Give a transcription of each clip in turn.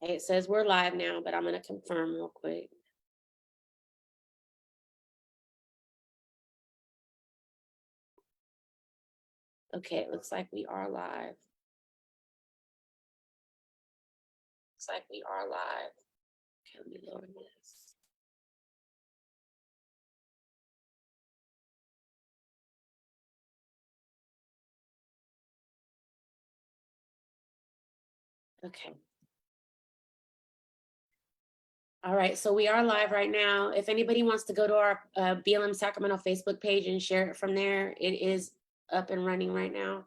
Okay, it says we're live now, but I'm going to confirm real quick. Okay, it looks like we are live. Looks like we are live. Okay, let me lower this. Okay. All right, so we are live right now. If anybody wants to go to our BLM Sacramento Facebook page and share it from there, it is up and running right now.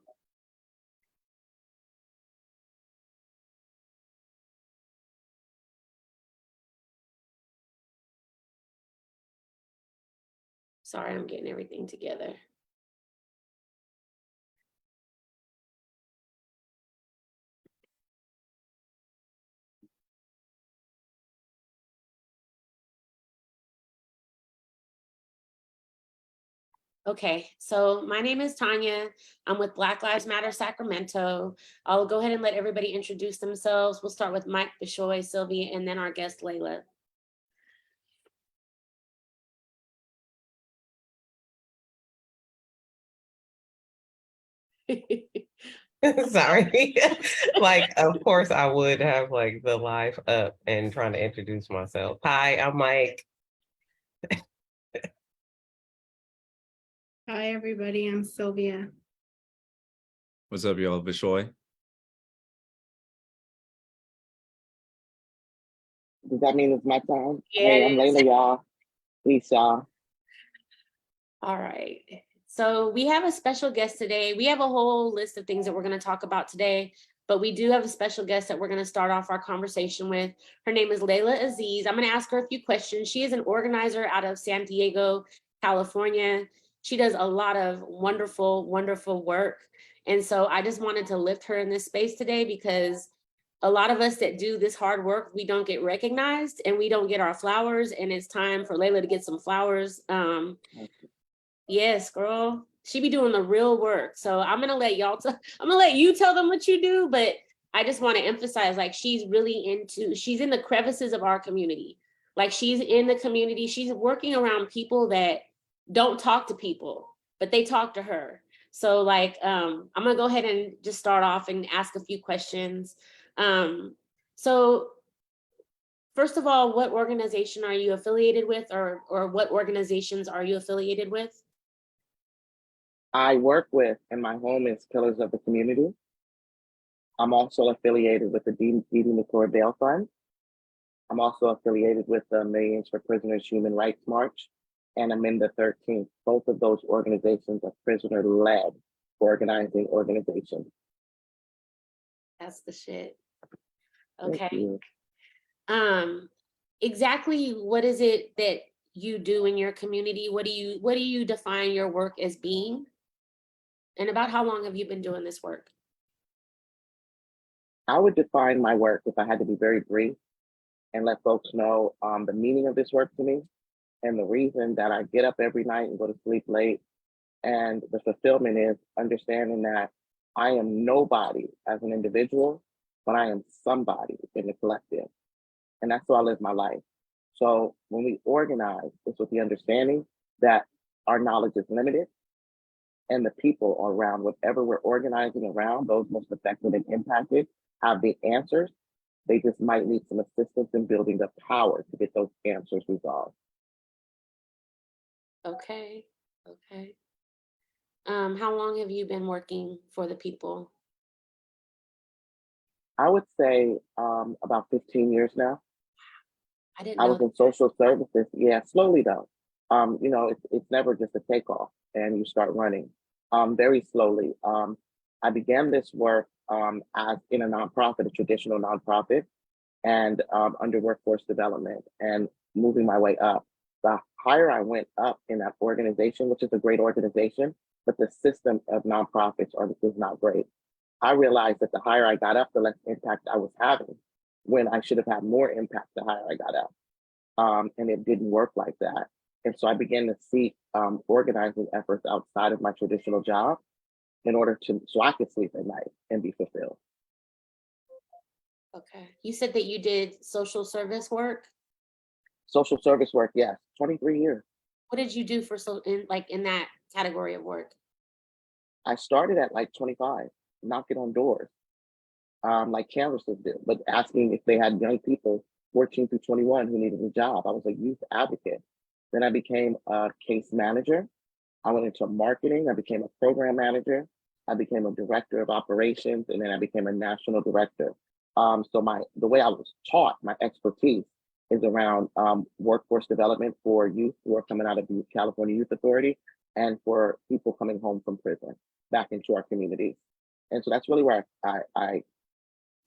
Sorry, I'm getting everything together. Okay, so my name is Tanya. I'm with Black Lives Matter Sacramento. I'll go ahead and let everybody introduce themselves. We'll start with Mike, Bishoy, Sylvia, and then our guest, Layla. Sorry. Like, of course I would have like the live up and trying to introduce myself. Hi, I'm Mike. Hi, everybody. I'm Sylvia. What's up, y'all? Bishoy. Does that mean it's my time? Yeah, Hey, I'm it is. Layla, y'all. Peace, y'all. All right. So we have a special guest today. We have a whole list of things that we're going to talk about today, but we do have a special guest that we're going to start off our conversation with. Her name is Layla Aziz. I'm going to ask her a few questions. She is an organizer out of San Diego, California. She does a lot of wonderful, wonderful work. And so I just wanted to lift her in this space today because a lot of us that do this hard work, we don't get recognized and we don't get our flowers. And it's time for Layla to get some flowers. Yes, girl. She be doing the real work. So I'm gonna let I'm gonna let you tell them what you do, but I just want to emphasize like she's in the crevices of our community. Like she's in the community, she's working around people that don't talk to people, but they talk to her. So like I'm gonna go ahead and just start off and ask a few questions. So first of all, what organization are you affiliated with, or what organizations are you affiliated with? I work with, and my home is Pillars of the Community. I'm also affiliated with the Dee McClure Bail Fund. I'm also affiliated with the Millions for Prisoners Human Rights March, and I'm in the 13th. Both of those organizations are prisoner-led organizing organizations. That's the shit. Thank Okay. you. Exactly what is it that you do in your community? What do you define your work as being? And about how long have you been doing this work? I would define my work, if I had to be very brief, and let folks know the meaning of this work to me and the reason that I get up every night and go to sleep late. And the fulfillment is understanding that I am nobody as an individual, but I am somebody in the collective. And that's how I live my life. So when we organize, it's with the understanding that our knowledge is limited and the people around whatever we're organizing around, those most affected and impacted, have the answers. They just might need some assistance in building the power to get those answers resolved. Okay. Okay. How long have you been working for the people? I would say about 15 years now. I didn't I know was in social services. Yeah, slowly though. It's never just a takeoff and you start running. Very slowly. I began this work as in a nonprofit, a traditional nonprofit, and under workforce development and moving my way up. The higher I went up in that organization, which is a great organization, but the system of is not great. I realized that the higher I got up, the less impact I was having when I should have had more impact the higher I got up. And it didn't work like that. And so I began to seek organizing efforts outside of my traditional job in order so I could sleep at night and be fulfilled. Okay. You said that you did social service work. Social service work, yes, 23 years. What did you do for in that category of work? I started at like 25, knocking on doors, like canvassers do, but asking if they had young people 14 through 21 who needed a job. I was a youth advocate. Then I became a case manager. I went into marketing. I became a program manager. I became a director of operations, and then I became a national director. So the way I was taught, my expertise is around workforce development for youth who are coming out of the California Youth Authority and for people coming home from prison back into our communities. And so that's really where I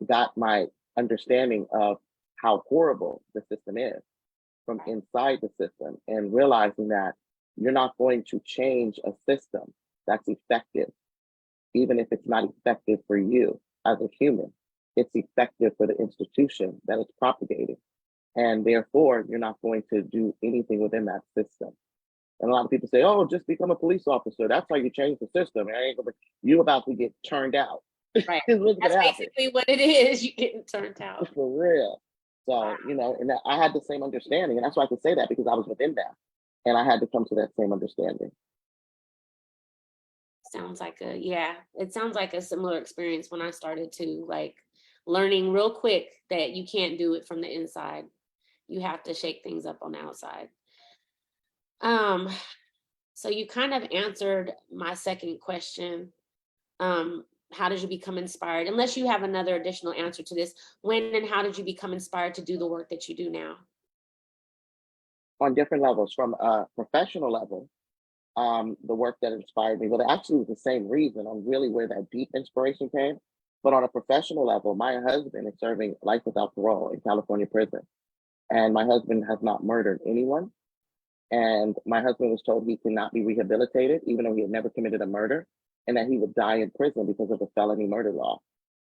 got my understanding of how horrible the system is from inside the system, and realizing that you're not going to change a system that's effective, even if it's not effective for you as a human. It's effective for the institution that it's propagating. And therefore, you're not going to do anything within that system. And a lot of people say, oh, just become a police officer. That's how you change the system. You're about to get turned out. Right. What's That's gonna happen? basically what it is. You getting turned out. For real. So, Wow. and I had the same understanding. And that's why I could say that, because I was within that. And I had to come to that same understanding. It sounds like a similar experience when I started to like learning real quick that you can't do it from the inside. You have to shake things up on the outside. So you kind of answered my second question. How did you become inspired? Unless you have another additional answer to this, when and how did you become inspired to do the work that you do now? On different levels, from a professional level, the work that inspired me, well, it actually was the same reason on really where that deep inspiration came. But on a professional level, my husband is serving life without parole in California prison. And my husband has not murdered anyone. And my husband was told he cannot be rehabilitated, even though he had never committed a murder, and that he would die in prison because of the felony murder law.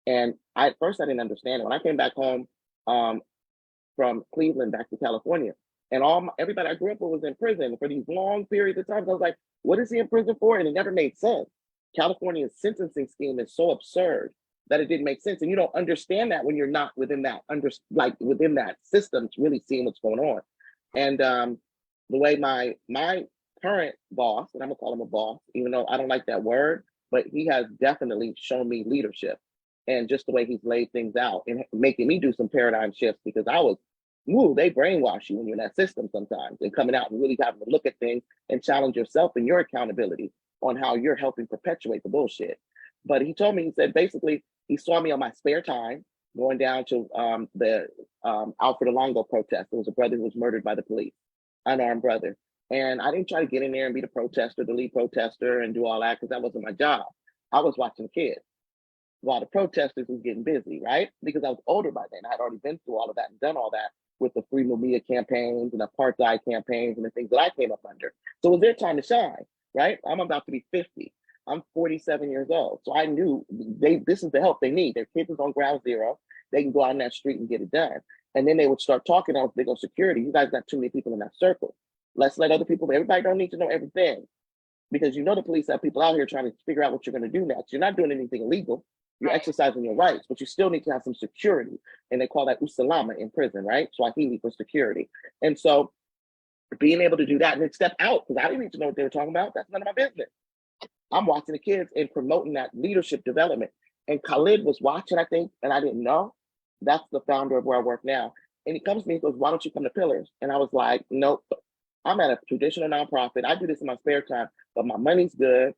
And at first I didn't understand it. When I came back home from Cleveland back to California, and everybody I grew up with was in prison for these long periods of time, I was like, what is he in prison for? And it never made sense. California's sentencing scheme is so absurd that it didn't make sense. And you don't understand that when you're not within that within that system, really seeing what's going on. And the way my current boss, and I'm gonna call him a boss, even though I don't like that word, but he has definitely shown me leadership, and just the way he's laid things out and making me do some paradigm shifts, because they brainwash you when you're in that system sometimes, and coming out and really having to look at things and challenge yourself and your accountability on how you're helping perpetuate the bullshit. But he told me, he said, basically, he saw me on my spare time going down to the Alfred Alongo protest. There was a brother who was murdered by the police, unarmed brother. And I didn't try to get in there and be the protester, the lead protester, and do all that, because that wasn't my job. I was watching kids while the protesters was getting busy, right? Because I was older by then. I had already been through all of that and done all that with the Free Mumia campaigns and apartheid campaigns and the things that I came up under. So it was their time to shine, right? I'm about to be 50. I'm 47 years old. So I knew this is the help they need. Their kids is on ground zero. They can go out in that street and get it done. And then they would start talking about big old security. You guys got too many people in that circle. Let's let other people, everybody don't need to know everything. Because the police have people out here trying to figure out what you're going to do next. You're not doing anything illegal. You're exercising your rights, but you still need to have some security. And they call that usalama in prison, right? Swahili for security. And so being able to do that and then step out, because I didn't need to know what they were talking about. That's none of my business. I'm watching the kids and promoting that leadership development. And Khalid was watching, I think, and I didn't know. That's the founder of where I work now. And he comes to me and goes, why don't you come to Pillars? And I was like, nope, I'm at a traditional nonprofit. I do this in my spare time, but my money's good.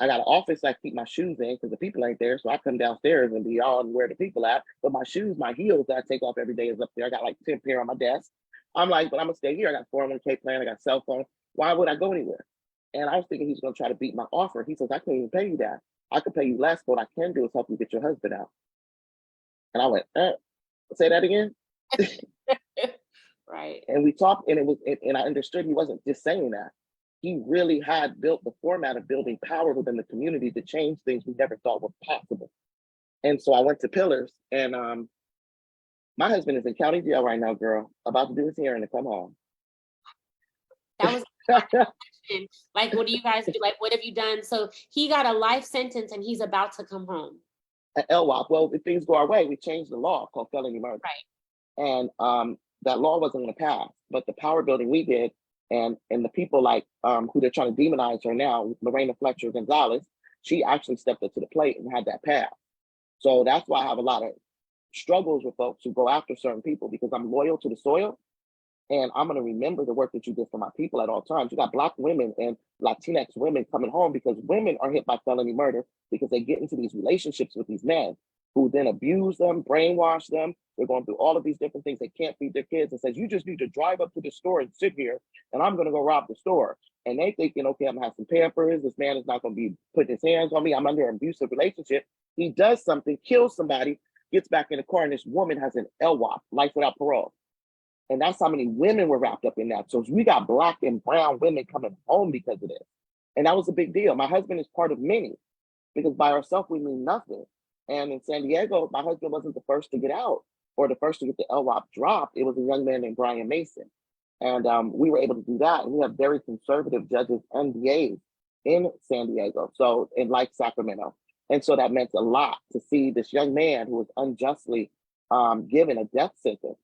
I got an office I keep my shoes in because the people ain't there. So I come downstairs and be all where the people at. But my shoes, my heels that I take off every day is up there. I got like 10 pair on my desk. I'm like, but I'm gonna stay here. I got 401k plan, I got cell phone. Why would I go anywhere? And I was thinking he's gonna try to beat my offer. He says, I can't even pay you that. I could pay you less, but what I can do is help you get your husband out. And I went, say that again? Right. And we talked, and I understood he wasn't just saying that. He really had built the format of building power within the community to change things we never thought were possible. And so I went to Pillars, and my husband is in county jail right now, girl, about to do his hearing to come home. That was my question. Like, what do you guys do? Like, what have you done? So he got a life sentence and he's about to come home. An LWOP. Well, if things go our way, we changed the law called felony murder. Right. And that law wasn't going to pass. But the power building we did, and the people like who they're trying to demonize her now, Lorena Fletcher Gonzalez, she actually stepped up to the plate and had that pass. So that's why I have a lot of struggles with folks who go after certain people, because I'm loyal to the soil. And I'm going to remember the work that you did for my people at all times. You got Black women and Latinx women coming home because women are hit by felony murder because they get into these relationships with these men who then abuse them, brainwash them. They're going through all of these different things. They can't feed their kids, and says, you just need to drive up to the store and sit here, and I'm going to go rob the store. And they thinking, okay, I'm going to have some Pampers. This man is not going to be putting his hands on me. I'm under an abusive relationship. He does something, kills somebody, gets back in the car, and this woman has an LWOP, life without parole. And that's how many women were wrapped up in that. So we got Black and brown women coming home because of this. And that was a big deal. My husband is part of many, because by ourselves, we mean nothing. And in San Diego, my husband wasn't the first to get out or the first to get the LWOP dropped. It was a young man named Brian Mason. And we were able to do that. And we have very conservative judges and DAs in San Diego, so in like Sacramento. And so that meant a lot to see this young man who was unjustly given a death sentence,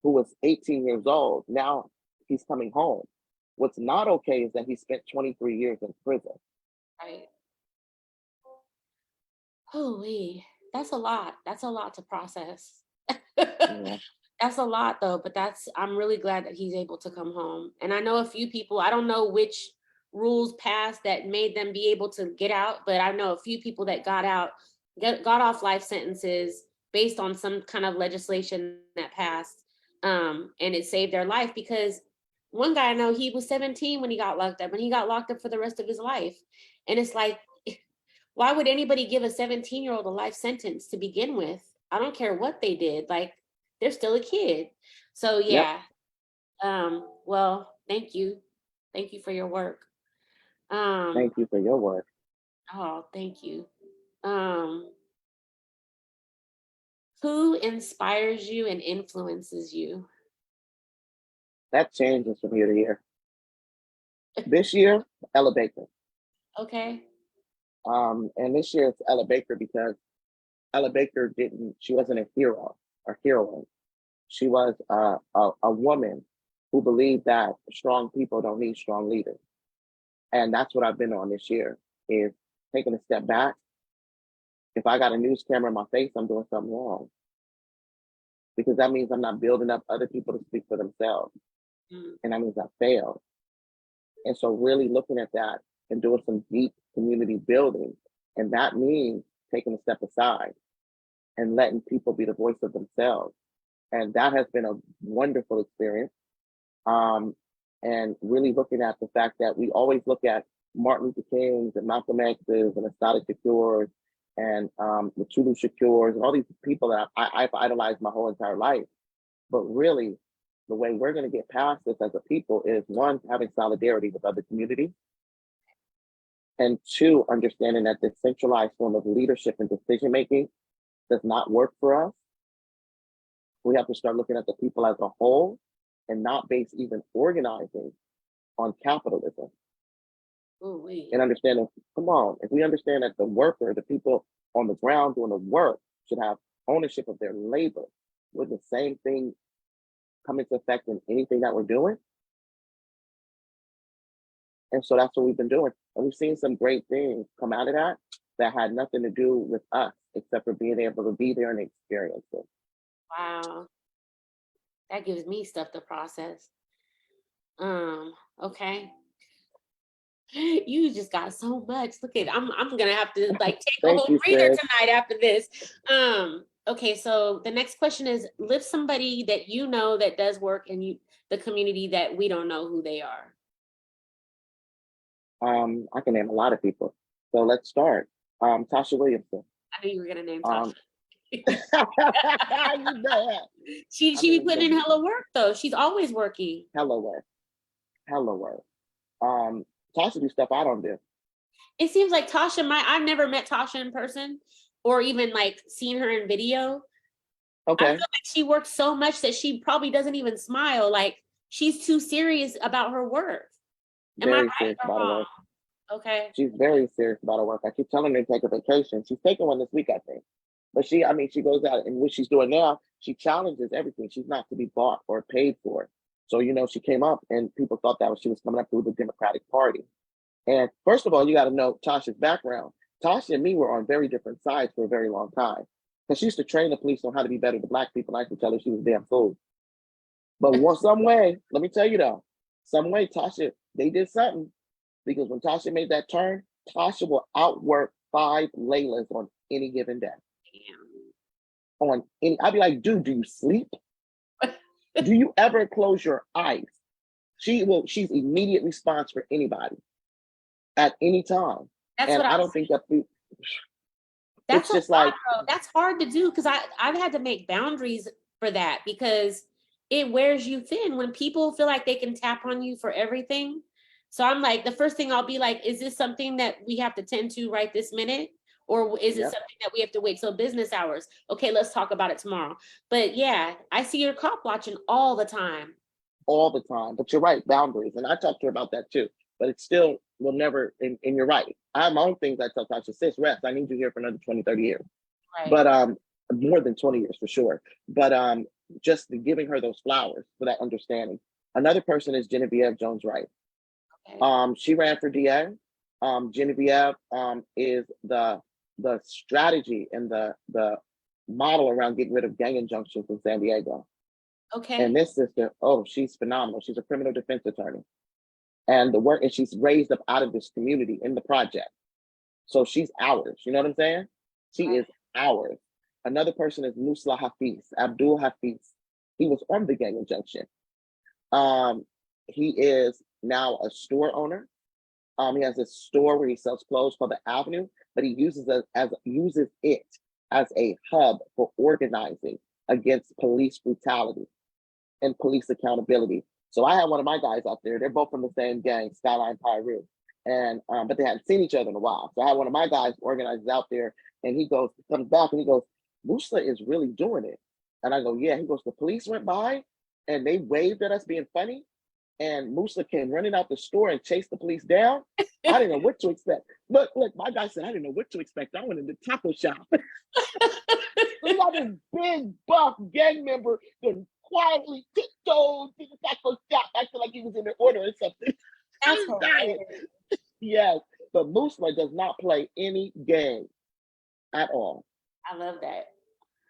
who was 18 years old. Now he's coming home. What's not okay is that he spent 23 years in prison. Right. Holy, that's a lot. That's a lot to process. Yeah. That's a lot though, but I'm really glad that he's able to come home. And I know a few people, I don't know which rules passed that made them be able to get out, but I know a few people that got off life sentences based on some kind of legislation that passed. And it saved their life, because one guy I know, he was 17 when he got locked up, and he got locked up for the rest of his life. And it's like, why would anybody give a 17-year-old a life sentence to begin with? I don't care what they did. Like, they're still a kid. So yeah. Yep. Well, thank you. Thank you for your work. Thank you for your work. Oh, thank you. Who inspires you and influences you? That changes from year to year. This year, Ella Baker. Okay. And this year it's Ella Baker because Ella Baker she wasn't a hero or heroine. She was a woman who believed that strong people don't need strong leaders. And that's what I've been on this year, is taking a step back. If I got a news camera in my face, I'm doing something wrong. Because that means I'm not building up other people to speak for themselves. And that means I failed. And so really looking at that and doing some deep community building. And that means taking a step aside and letting people be the voice of themselves. And that has been a wonderful experience. And really looking at the fact that we always look at Martin Luther King's and Malcolm X's and Assata Shakur's and Mutulu Shakur's and all these people that I've idolized my whole entire life. But really, the way we're going to get past this as a people is, one, having solidarity with other communities, and two, understanding that this centralized form of leadership and decision making does not work for us. We have to start looking at the people as a whole and not base even organizing on capitalism. Ooh, and understanding, come on, if we understand that the worker, the people on the ground doing the work, should have ownership of their labor, would the same thing come into effect in anything that we're doing? And so that's what we've been doing. And we've seen some great things come out of that that had nothing to do with us, except for being able to be there and experience it. wow. That gives me stuff to process. Okay. You just got so much. Look at, I'm gonna have to like take a Thank whole you, reader sis. tonight after this. Okay, so the next question is, lift somebody that you know that does work in the community that we don't know who they are. I can name a lot of people. So let's start. Tasha Williamson. I knew you were gonna name Tasha. You know that. She be putting in hella work though. She's always working. Hella work. Tasha do stuff I don't do. It seems like Tasha I've never met Tasha in person or even like seen her in video. Okay. I feel like she works so much that she probably doesn't even smile. Like, she's too serious about her work. Am I Very right serious or about her wrong? work. Okay. She's very serious about her work. I keep telling her to take a vacation. She's taking one this week, I think. But she goes out, and what she's doing now, she challenges everything. She's not to be bought or paid for. So, she came up and people thought she was coming up through the Democratic Party. And first of all, you got to know Tasha's background. Tasha and me were on very different sides for a very long time. Because she used to train the police on how to be better to Black people. And I used to tell her she was a damn fool. But some way, let me tell you though, some way Tasha, they did something. Because when Tasha made that turn, Tasha will outwork 5 Laylas on any given day. I'd be like, dude, do you sleep? Do you ever close your eyes? She's immediate response for anybody at any time. That's And what I don't think that that's it's just a lot, like, though. That's hard to do because I've had to make boundaries for that because it wears you thin when people feel like they can tap on you for everything. So I'm like, the first thing I'll be like, is this something that we have to tend to right this minute? Or is it Yep. something that we have to wait till business hours? Okay, let's talk about it tomorrow. But yeah, I see your cop watching all the time. all the time. But you're right, boundaries. And I talked to her about that too. But it still will never, and you're right. I have my own things I tell Tasha, sis, rest. I need you here for another 20, 30 years. Right. But more than 20 years for sure. But just giving her those flowers for that understanding. Another person is Genevieve Jones-Wright. Okay. She ran for DA. Genevieve is the strategy and the model around getting rid of gang injunctions in San Diego. Okay. And this sister, oh, she's phenomenal. She's a criminal defense attorney. And she's raised up out of this community in the project. So she's ours. You know what I'm saying? She Right. is ours. Another person is Musla Hafiz, Abdul Hafiz. He was on the gang injunction. He is now a store owner. He has a store where he sells clothes called the Avenue, but he uses it as a hub for organizing against police brutality and police accountability. So I had one of my guys out there. They're both from the same gang, Skyline Pyru, and but they hadn't seen each other in a while. So I had one of my guys organizes out there, and he comes back and he goes, Musla is really doing it. And I go, yeah. He goes, the police went by and they waved at us being funny. And Musla came running out the store and chased the police down. I didn't know what to expect. Look, my guy said, I didn't know what to expect. I went in the taco shop. We got this big buff gang member that quietly tiptoed to the taco shop, acting like he was in the order or something. That's I'm dying. hilarious. Yes, but Musla does not play any game at all. I love that.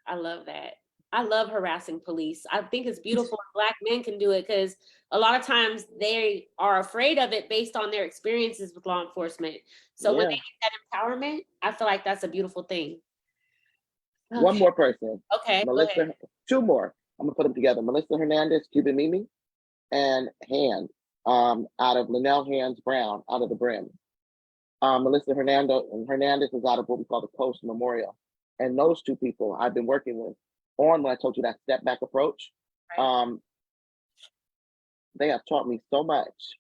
I love that. I love harassing police. I think it's beautiful when Black men can do it because a lot of times they are afraid of it based on their experiences with law enforcement. So when they get that empowerment, I feel like that's a beautiful thing. One more person. Okay. Go Melissa, ahead. 2 more. I'm gonna put them together. Melissa Hernandez, Cuban Mimi, and Hand, out of Linnell Hands Brown, out of the Brim. Melissa Hernandez is out of what we call the Coast Memorial. And those 2 people I've been working with on when I told you that step back approach. Right. They have taught me so much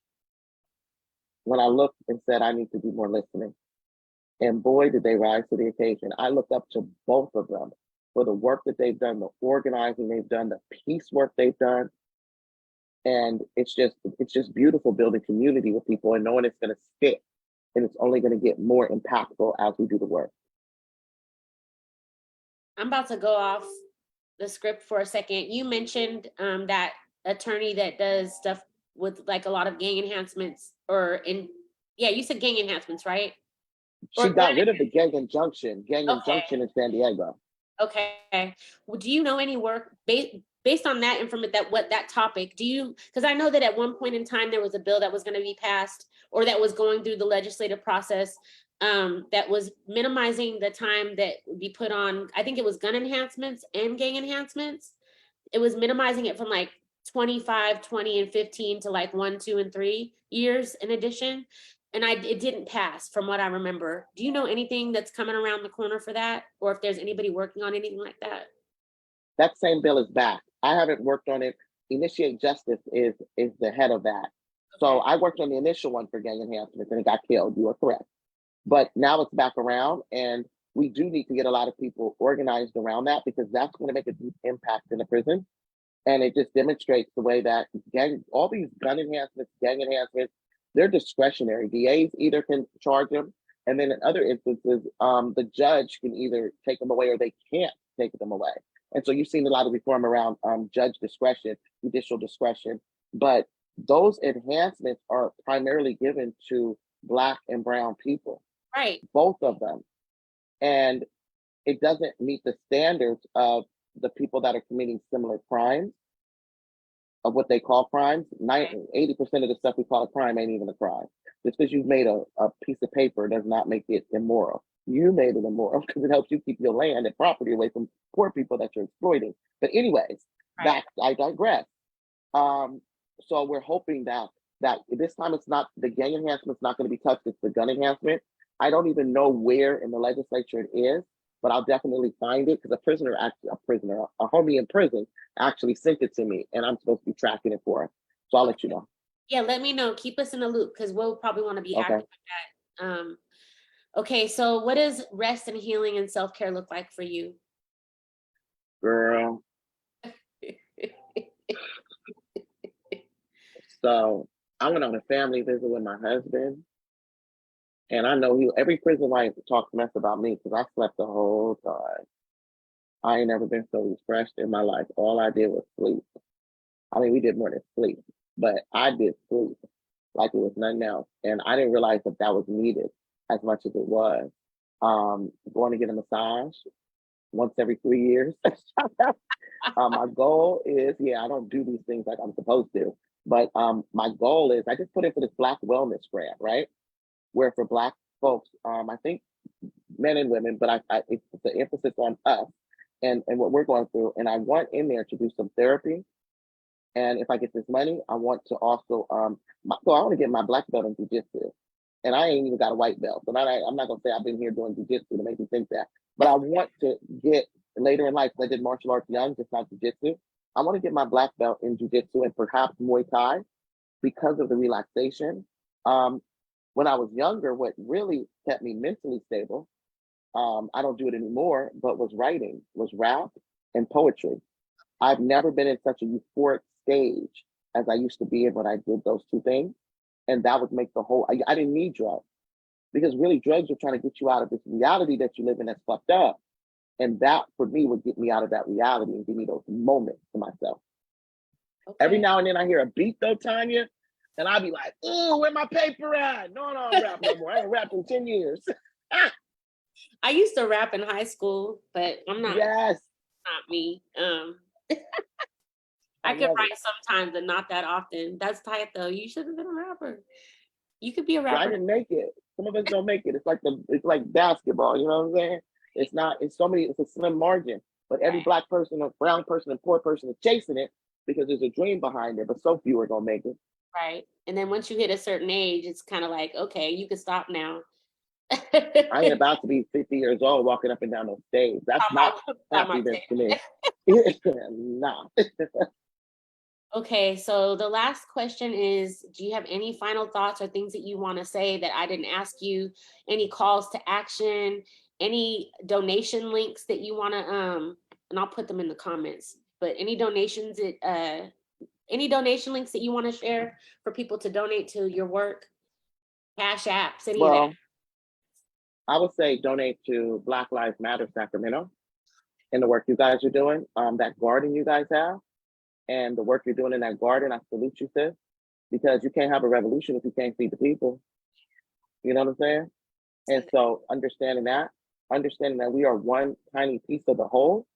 when I looked and said I need to do more listening. And boy, did they rise to the occasion. I look up to both of them for the work that they've done, the organizing they've done, the peace work they've done. And it's just beautiful building community with people and knowing it's going to stick and it's only going to get more impactful as we do the work. I'm about to go off the script for a second. You mentioned that attorney that does stuff with like a lot of gang enhancements you said gang enhancements, right? She got rid of the gang injunction in San Diego. Okay. Well, do you know any work based on that information, that topic, because I know that at one point in time there was a bill that was going to be passed or that was going through the legislative process that was minimizing the time that would be put on, I think it was gun enhancements and gang enhancements. It was minimizing it from like 25, 20, and 15 to like 1, 2, and 3 years in addition. And it didn't pass from what I remember. Do you know anything that's coming around the corner for that? Or if there's anybody working on anything like that? That same bill is back. I haven't worked on it. Initiate Justice is the head of that. So I worked on the initial one for gang enhancements and it got killed. You are correct. But now it's back around and we do need to get a lot of people organized around that because that's going to make a deep impact in the prison. And it just demonstrates the way that all these gun enhancements, gang enhancements, they're discretionary. DAs either can charge them, and then in other instances, the judge can either take them away or they can't take them away. And so you've seen a lot of reform around judge discretion, judicial discretion, but those enhancements are primarily given to Black and brown people, Right. both of them. And it doesn't meet the standards of the people that are committing similar crimes, of what they call crimes. 80% of the stuff we call a crime ain't even a crime. Just because you've made a piece of paper does not make it immoral. You made it immoral because it helps you keep your land and property away from poor people that you're exploiting. But anyways, Right. I digress. So we're hoping that this time it's not the gang enhancement's not going to be touched. It's the gun enhancement. I don't even know where in the legislature it is, but I'll definitely find it because a homie in prison actually sent it to me, and I'm supposed to be tracking it for us. So I'll let you know. Yeah, let me know. Keep us in the loop because we'll probably want to be Okay. active with that. Okay, so what does rest and healing and self-care look like for you? Girl. So I went on a family visit with my husband, and I know every prison wife talks mess about me because I slept the whole time. I ain't never been so refreshed in my life. All I did was sleep. I mean, we did more than sleep, but I did sleep like it was nothing else. And I didn't realize that was needed as much as it was. Going to get a massage once every 3 years. My goal is, I don't do these things like I'm supposed to, but my goal is I just put in for this Black wellness grant, right? Where for Black folks, I think men and women, but it's the emphasis on us and what we're going through. And I want in there to do some therapy. And if I get this money, I want to also, I want to get my Black belt in jiu-jitsu. And I ain't even got a white belt. So I'm not going to say I've been here doing jiu-jitsu to make you think that. But I want to get later in life, I did martial arts young, just not jiu-jitsu. I want to get my Black belt in jiu-jitsu and perhaps Muay Thai because of the relaxation. When I was younger, what really kept me mentally stable, I don't do it anymore, but was writing, was rap and poetry. I've never been in such a euphoric stage as I used to be in when I did those two things. And that would make the whole, I didn't need drugs because really drugs are trying to get you out of this reality that you live in that's fucked up. And that for me would get me out of that reality and give me those moments to myself. Okay. Every now and then I hear a beat though, Tanya, and I'll be like, ooh, where my paper at? No, I don't rap no more. I ain't rapped in 10 years. I used to rap in high school, but I'm not. Yes. Not me. I could write sometimes, but not that often. That's tight though. You should have been a rapper. You could be a rapper. I didn't make it. Some of us don't make it. It's like basketball. You know what I'm saying? It's a slim margin. But every Black person, or brown person, and poor person is chasing it because there's a dream behind it. But so few are gonna make it. Right. And then once you hit a certain age, it's kind of like, okay, you can stop now. I ain't about to be 50 years old walking up and down those stage. That's not happiness to me. Nah. Okay, so the last question is, do you have any final thoughts or things that you want to say that I didn't ask you? Any calls to action? Any donation links that you want to, and I'll put them in the comments, but any donations, any donation links that you want to share for people to donate to your work? Cash apps, any of that? I would say donate to Black Lives Matter Sacramento and the work you guys are doing, that garden you guys have, and the work you're doing in that garden. I salute you, sis, because you can't have a revolution if you can't feed the people. You know what I'm saying? And so understanding that we are one tiny piece of the whole,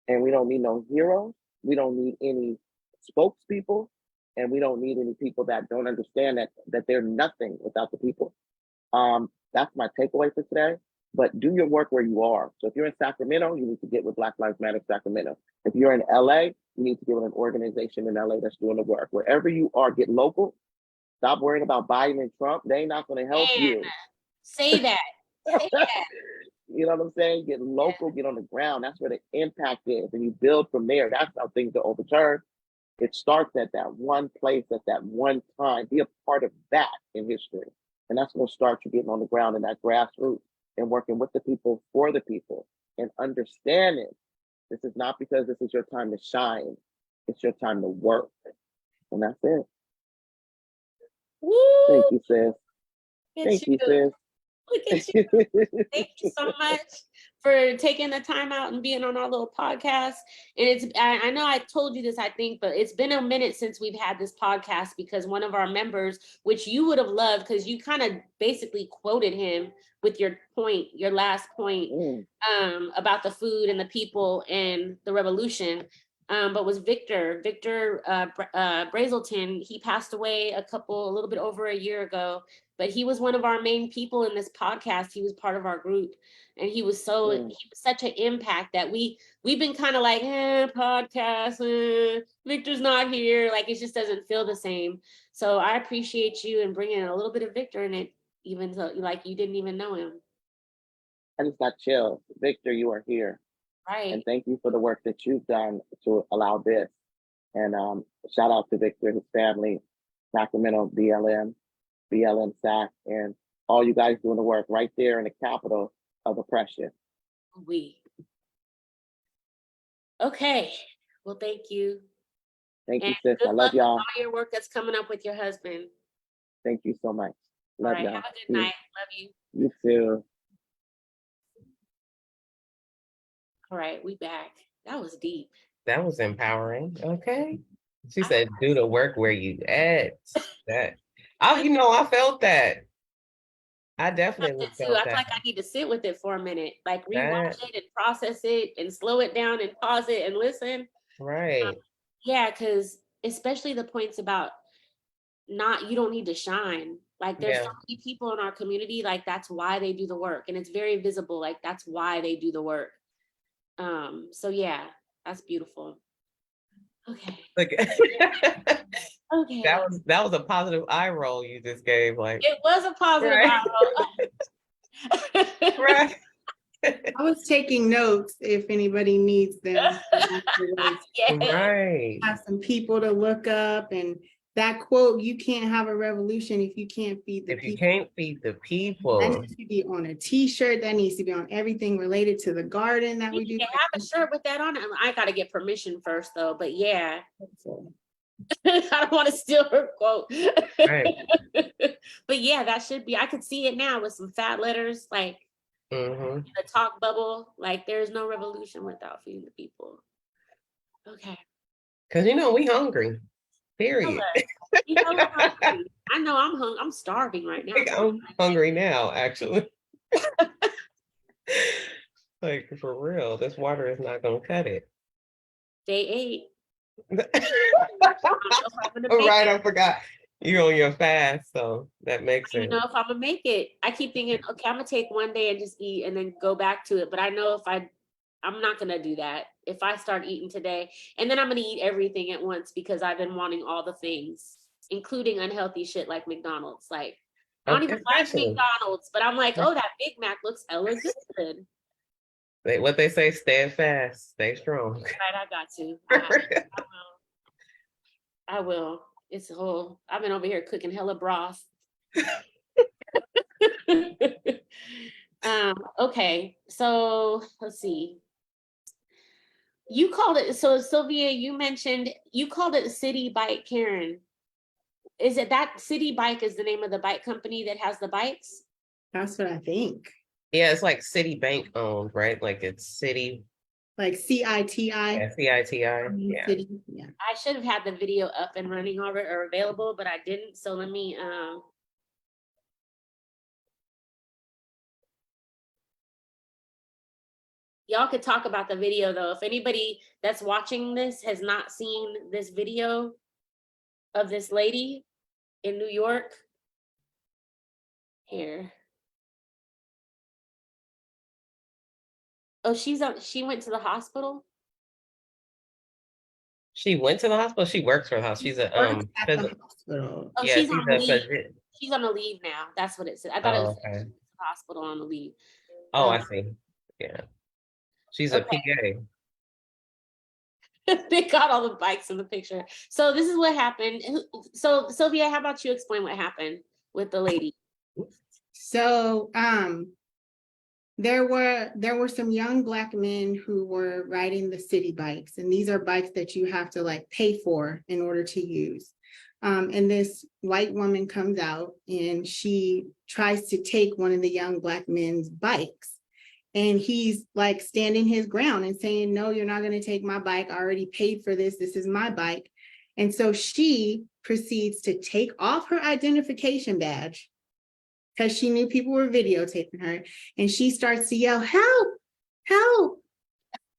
and we don't need no heroes. We don't need any spokespeople, and we don't need any people that don't understand that they're nothing without the people. That's my takeaway for today. But do your work where you are. So if you're in Sacramento, you need to get with Black Lives Matter Sacramento. If you're in LA, you need to get with an organization in LA that's doing the work. Wherever you are, get local. Stop worrying about Biden and Trump. They ain't not going to help you. Say that. Say that. You know what I'm saying? Get local, get on the ground. That's where the impact is. And you build from there. That's how things are overturned. It starts at that one place, at that one time. Be a part of that in history. And that's going to start you getting on the ground in that grassroots and working with the people, for the people, and understanding this is not because this is your time to shine. It's your time to work. And that's it. Woo! Thank you, sis. Look at Thank you. you, sis. Look at you. Thank you so much for taking the time out and being on our little podcast. And I know I told you this, I think, but it's been a minute since we've had this podcast because one of our members, which you would have loved because you kind of basically quoted him with your last point Mm, about the food and the people and the revolution. But was Victor Brazelton. He passed away a little bit over a year ago, but he was one of our main people in this podcast. He was part of our group, and he was mm. such an impact that we've been kind of like, podcast, Victor's not here. Like, it just doesn't feel the same. So I appreciate you and bringing a little bit of Victor in it, even though like you didn't even know him. I just got chills. Victor, you are here. Right. And thank you for the work that you've done to allow this. And shout out to Victor, his family, Sacramento, BLM SAC, and all you guys doing the work right there in the capital of oppression. Okay. Well, thank you. Thank you, And sis. good I luck love with y'all. all your work that's coming up with your husband. Thank you so much. All Love right. y'all. Have a good night. Love you. You too. All right. We back. That was deep. That was empowering. Okay. She said, do the work where you at. That I felt that. I definitely Too. I felt feel like that. I need to sit with it for a minute, like That- rewatch it and process it and slow it down and pause it and listen. Right. Yeah, because especially the points about you don't need to shine. Like there's so many people in our community, like that's why they do the work. And it's very visible, like that's why they do the work. So yeah, that's beautiful. Okay. Like, Okay. that was a positive eye roll you just gave. Like, It was a positive right. eye roll. Right. I was taking notes if anybody needs them. Yes. Right. Have some people to look up, and that quote, you can't have a revolution if you can't feed the If people. you can't feed the That people, needs to be on a t-shirt. That needs to be on everything related to the garden that we do. You can have a shirt with that on it. I gotta get permission first though, but yeah. I don't want to steal her quote. right. But yeah, that should be, I could see it now with some fat letters, like Mm-hmm. the talk bubble, like there's no revolution without feeding the people. Okay. Because we hungry. Period. You know what I'm hungry. I know I'm hungry. I'm starving right now. I'm hungry now, actually. Like, for real, this water is not gonna cut it. Day 8. All right, I forgot. You're on your fast, so that makes I don't sense. know if I'm gonna make it. I keep thinking, okay, I'm gonna take one day and just eat and then go back to it. But I know I'm not gonna do that. If I start eating today, and then I'm gonna eat everything at once because I've been wanting all the things, including unhealthy shit like McDonald's. Like I don't even like Especially. McDonald's, but I'm like, oh, that Big Mac looks hella good. What they say, stay fast, stay strong. Right, I got to. I will. It's a whole. I've been over here cooking hella broth. Okay, so let's see. You called it, so Sylvia, you mentioned you called it City Bike Karen. Is it that City Bike is the name of the bike company that has the bikes? That's what I think. Yeah, it's like Citibank owned, right? Like it's City, Like CITI. CITI. Yeah. City. Yeah. I should have had the video up and running already or available, but I didn't. So let me y'all could talk about the video though. If anybody that's watching this has not seen this video of this lady in New York, here. Oh, she went to the hospital. She went to the hospital. She works for the hospital. She's a Works at the hospital. Oh, yeah, she's on leave. physician. She's on a leave now. That's what it said. I thought it was okay. hospital on the leave. Oh, I see. Yeah. She's a Okay. PA. They got all the bikes in the picture. So this is what happened. So Sylvia, how about you explain what happened with the lady? So there were some young Black men who were riding the city bikes, and these are bikes that you have to like pay for in order to use. And this white woman comes out and she tries to take one of the young Black men's bikes. And he's like standing his ground and saying, no, you're not going to take my bike. I already paid for this. This is my bike. And so she proceeds to take off her identification badge because she knew people were videotaping her. And she starts to yell, help, help.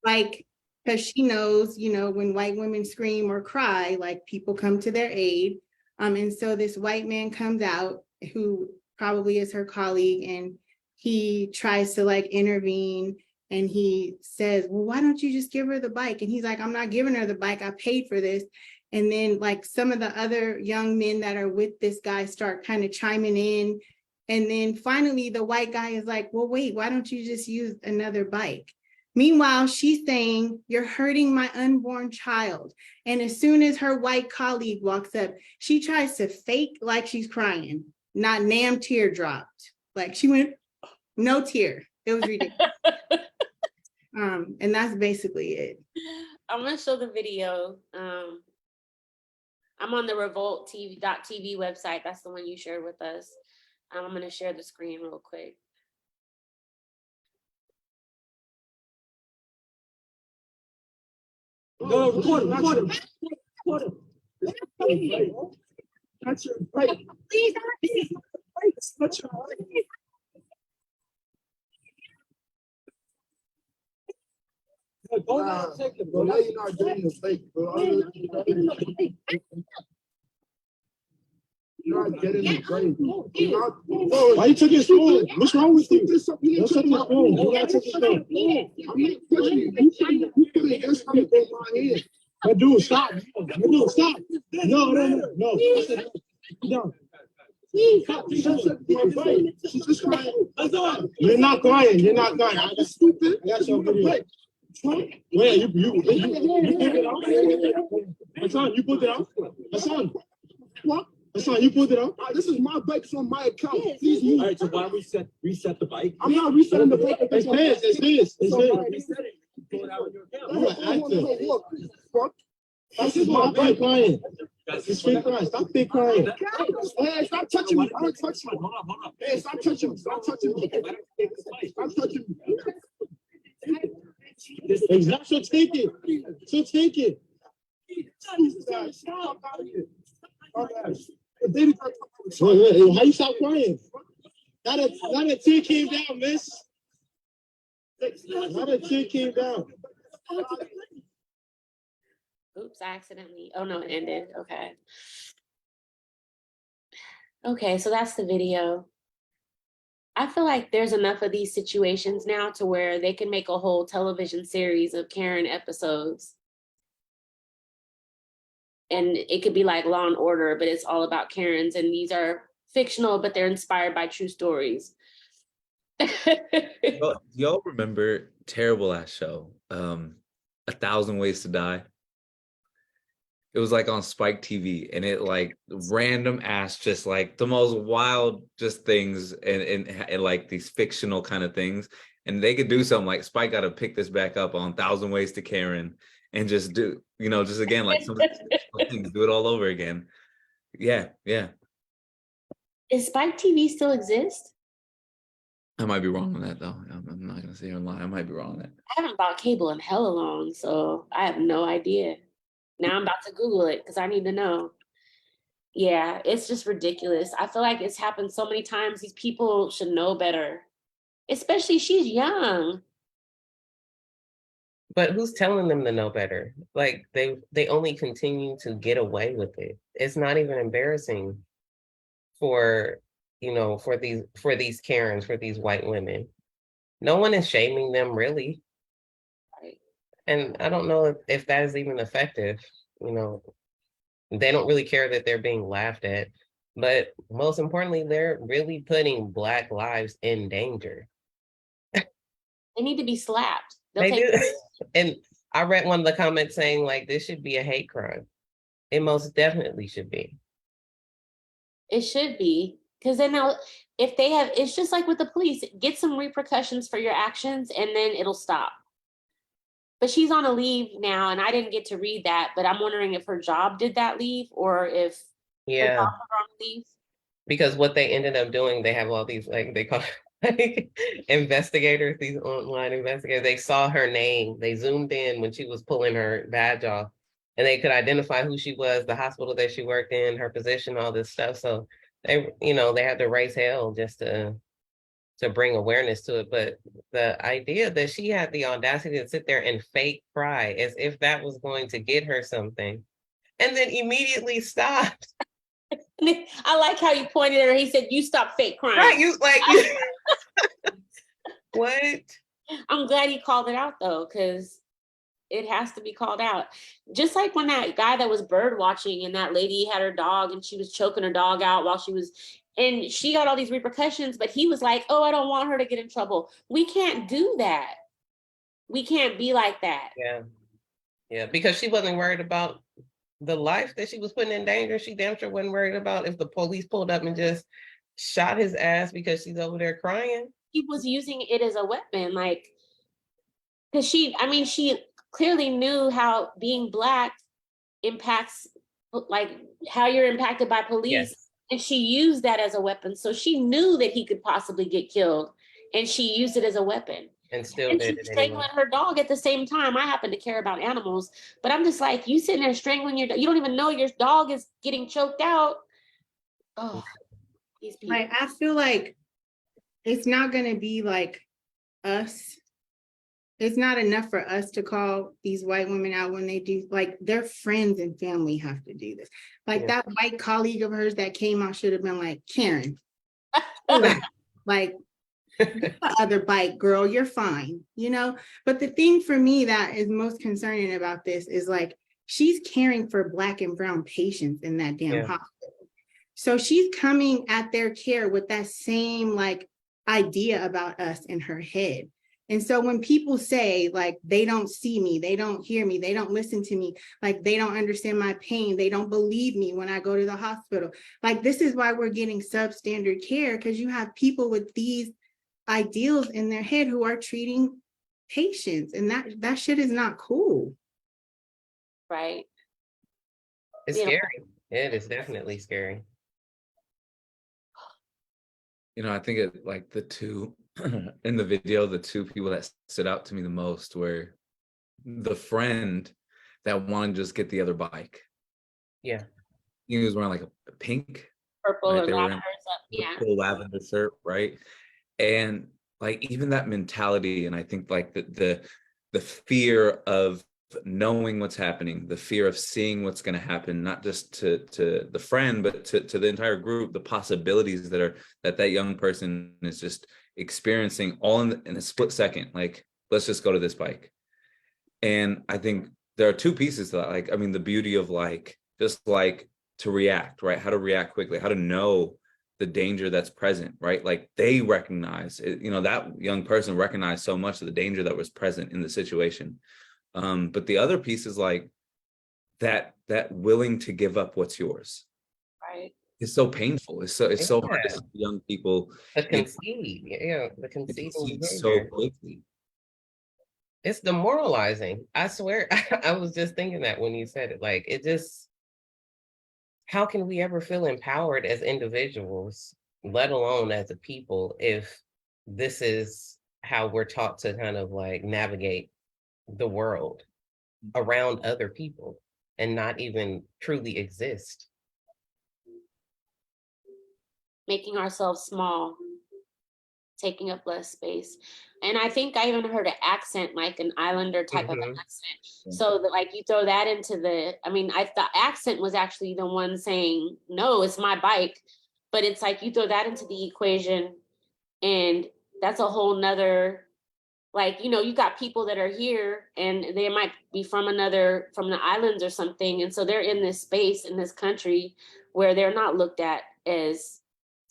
Like, because she knows, you know, when white women scream or cry, like people come to their aid. And so this white man comes out who probably is her colleague, and he tries to like intervene, and he says, well, why don't you just give her the bike? And he's like, I'm not giving her the bike. I paid for this. And then like some of the other young men that are with this guy start kind of chiming in. And then finally the white guy is like, well, wait, why don't you just use another bike? Meanwhile, she's saying, you're hurting my unborn child. And as soon as her white colleague walks up, she tries to fake like she's crying, not damn tear dropped. Like she went, no tear. It was ridiculous. And that's basically it. I'm gonna show the video. I'm on the revolttv.tv website. That's the one you shared with us. I'm gonna share the screen real quick. No, record it. Touch your brake. Please, touch your brake. Go down, take it, bro. Now you're not doing the fake, bro. You're not getting the brake. Why you took his phone? What's wrong with you? You took his phone. You gotta take his phone. I'm not touching you. You put it against me with my hand. My dude, stop. My dude, stop. No. Stop. She's just crying. You're not crying. I just stupid. That's your video. Wait, you put it out? Hassan, you put it out? Hassan, what? Hassan, you put it out? This is my bike, it's on my account. Please move. All right, so why don't we reset the bike? I'm not resetting the bike. It's his. Reset it. Pull it out on your account. You're an actor. Fuck. This is my bike, crying. It's fake crying. Stop fake crying. Hey, stop touching me. Don't touch me. Hold on. Hey, stop touching me. Stop touching me. Stop touching me. Exactly. So take it. Stop. Wait, how you stop crying? Not a tear came down, miss. Not a tear came down. Oops, I accidentally. Oh no, it ended. Okay, so that's the video. I feel like there's enough of these situations now to where they can make a whole television series of Karen episodes. And it could be like Law and Order, but it's all about Karens. And these are fictional, but they're inspired by true stories. Y'all remember terrible ass show, 1,000 Ways to Die? It was like on Spike TV, and it like random ass, just like the most wild just things and like these fictional kind of things. And they could do something like Spike got to pick this back up on 1,000 Ways to Karen and just do, just again, like some things, do it all over again. Yeah. Does Spike TV still exist? I might be wrong on that though. I'm not gonna say online. I might be wrong on that. I haven't bought cable in hella long, so I have no idea. Now I'm about to Google it because I need to know. Yeah, it's just ridiculous. I feel like it's happened so many times. These people should know better. Especially she's young. But who's telling them to know better? Like they only continue to get away with it. It's not even embarrassing for these Karens, for these white women. No one is shaming them really. Right. And I don't know if that is even effective. They don't really care that they're being laughed at. But most importantly, they're really putting Black lives in danger. They need to be slapped. They do. And I read one of the comments saying like this should be a hate crime. It most definitely should be. It should be. Because then if they have, it's just like with the police, get some repercussions for your actions and then it'll stop. But she's on a leave now and I didn't get to read that, but I'm wondering if her job did that leave or if Yeah, Leave. because what they ended up doing, they have all these, like, they call like investigators, these online investigators. They saw her name, they zoomed in when she was pulling her badge off, and they could identify who she was, the hospital that she worked in, her position, all this stuff. So they, they had to raise hell just to bring awareness to it. But the idea that she had the audacity to sit there and fake cry as if that was going to get her something, and then immediately stopped. I like how you pointed at her. He said, "You stop fake crying." Right? You like you, what? I'm glad he called it out though, because it has to be called out. Just like when that guy that was bird watching and that lady had her dog and she was choking her dog out while she was, and she got all these repercussions, but he was like, "Oh, I don't want her to get in trouble." We can't do that. We can't be like that. Yeah. Yeah, because she wasn't worried about the life that she was putting in danger. She damn sure wasn't worried about if the police pulled up and just shot his ass because she's over there crying. He was using it as a weapon, like, because she clearly knew how being Black impacts, like, how you're impacted by police. Yes. And she used that as a weapon. So she knew that he could possibly get killed. And she used it as a weapon. And still And did she's it strangling anyway. her dog at the same time. I happen to care about animals, but I'm just like, you sitting there strangling your dog. You don't even know your dog is getting choked out. Oh, these people. Like, I feel like it's not gonna be like us. It's not enough for us to call these white women out when they do, like, their friends and family have to do this. Like, Yeah. that white colleague of hers that came out should have been like, Karen, relax. Like, the other bike, girl, you're fine, But the thing for me that is most concerning about this is, like, she's caring for Black and brown patients in that damn Yeah. hospital. So she's coming at their care with that same, like, idea about us in her head. And so when people say, like, they don't see me, they don't hear me, they don't listen to me, like, they don't understand my pain, they don't believe me when I go to the hospital, like, this is why we're getting substandard care, because you have people with these ideals in their head who are treating patients, and that shit is not cool. Right. It's Yeah. scary. It is definitely scary. I think it, like, the two in the video, the two people that stood out to me the most were the friend that wanted to just get the other bike. Yeah. He was wearing like a pink, Purple right? or They were lavender. wearing Yeah. full lavender shirt, right? And like even that mentality, and I think like the fear of knowing what's happening, the fear of seeing what's going to happen, not just to the friend, but to the entire group, the possibilities that young person is just experiencing all in a split second. Like, let's just go to this bike. And I think there are two pieces to that. Like, I mean, the beauty of like, just like to react, right? How to react quickly, how to know the danger that's present, right? Like they recognize it, that young person recognized so much of the danger that was present in the situation. But the other piece is like that willing to give up what's yours. Right. It's so painful. It's so hard to see young people The concede, the conceding so behavior. quickly. It's demoralizing. I swear, I was just thinking that when you said it. Like, it just, how can we ever feel empowered as individuals, let alone as a people, if this is how we're taught to kind of like navigate the world around other people and not even truly exist? Making ourselves small, taking up less space. And I think I even heard an accent, like an islander type of an accent. So that, like, you throw that into the, the accent was actually the one saying, no, it's my bike. But it's like, you throw that into the equation and that's a whole nother, like, you got people that are here and they might be from the islands or something. And so they're in this space, in this country where they're not looked at as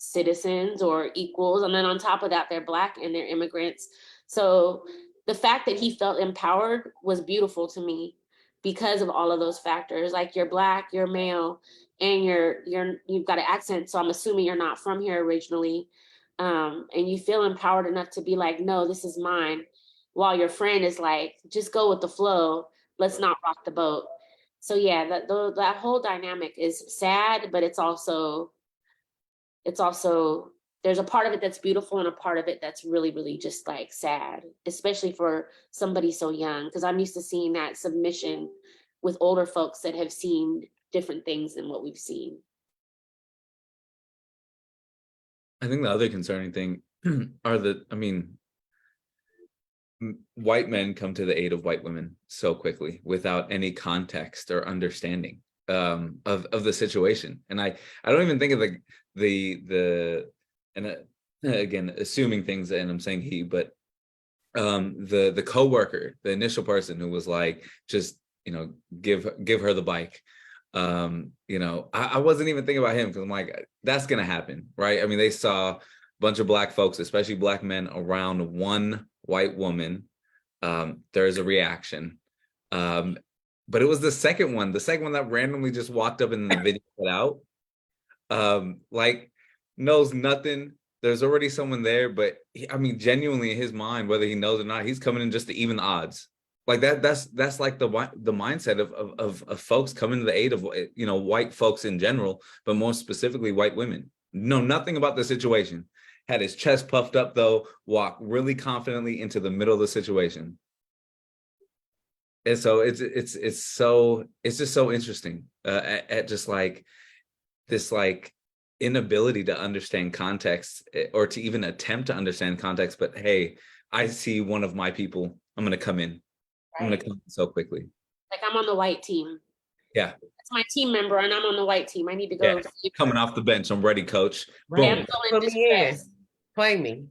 citizens or equals. And then on top of that, they're Black and they're immigrants. So the fact that he felt empowered was beautiful to me because of all of those factors. Like, you're Black, you're male, and you've got an accent. So I'm assuming you're not from here originally. And you feel empowered enough to be like, no, this is mine. While your friend is like, just go with the flow. Let's not rock the boat. So yeah, that whole dynamic is sad, but it's also there's a part of it that's beautiful and a part of it that's really, really just like sad, especially for somebody so young. Because I'm used to seeing that submission with older folks that have seen different things than what we've seen. I think the other concerning thing are white men come to the aid of white women so quickly without any context or understanding of the situation. And I don't even think of again, assuming things, and I'm saying he, but the coworker, the initial person who was like, just, give her the bike. I wasn't even thinking about him, because I'm like, that's gonna happen, right? I mean, they saw a bunch of black folks, especially black men, around one white woman. There's a reaction. But it was the second one that randomly just walked up and the video put out. Like, knows nothing. There's already someone there, but genuinely in his mind, whether he knows or not, he's coming in just to even the odds. Like that's like the mindset of folks coming to the aid of white folks in general, but more specifically white women. Know nothing about the situation. Had his chest puffed up though, walked really confidently into the middle of the situation. And so it's just so interesting at just like this like inability to understand context, or to even attempt to understand context. But hey, I see one of my people, I'm gonna come in. I'm gonna come in so quickly. Like, I'm on the white team. Yeah. That's my team member and I'm on the white team. I need to go. Yeah. Coming off the bench, I'm ready, coach. Right. Boom. Put me in. Play me.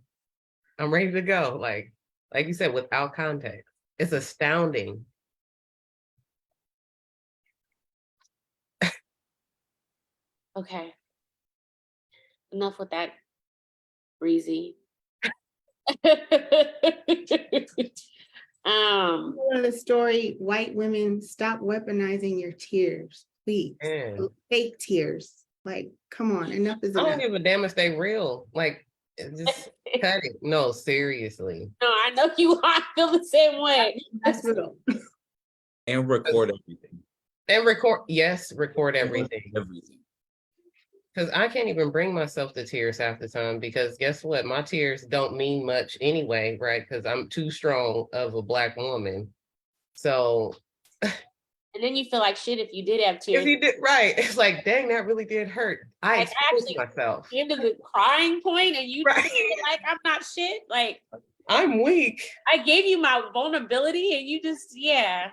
I'm ready to go. Like you said, without context. It's astounding. Okay. Enough with that, Breezy. Moral of the story, white women, stop weaponizing your tears, please. Yeah. Fake tears. Like, come on, enough is I enough. don't give a damn if they real. Like, just cut it. No, seriously. No, I know you feel the same way. That's real. And record everything. And record everything. Everything. Because I can't even bring myself to tears half the time, because guess what? My tears don't mean much anyway, right? Because I'm too strong of a black woman. So. And then you feel like shit if you did have tears. If you did, right. It's like, dang, that really did hurt. I like exposed actually myself. into the crying point and you Right. like, I'm not shit. Like, I'm weak. I gave you my vulnerability and you just, yeah.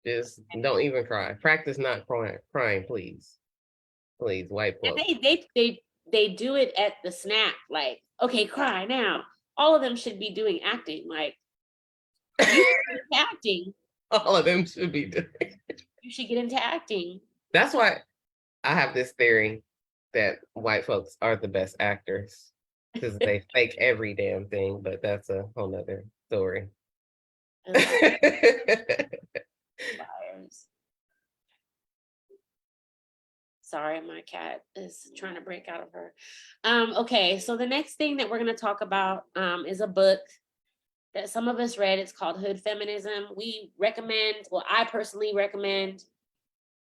Just don't even cry. Practice not crying, please. Please, white folks. And they do it at the snap. Like, okay, cry now. All of them should be doing acting. Like, you should get into acting. All of them should be doing. You should get into acting. That's why I have this theory that white folks are the best actors, because they fake every damn thing. But that's a whole nother story. Sorry, my cat is trying to break out of her. Okay, so the next thing that we're going to talk about is a book that some of us read. It's called Hood Feminism. I personally recommend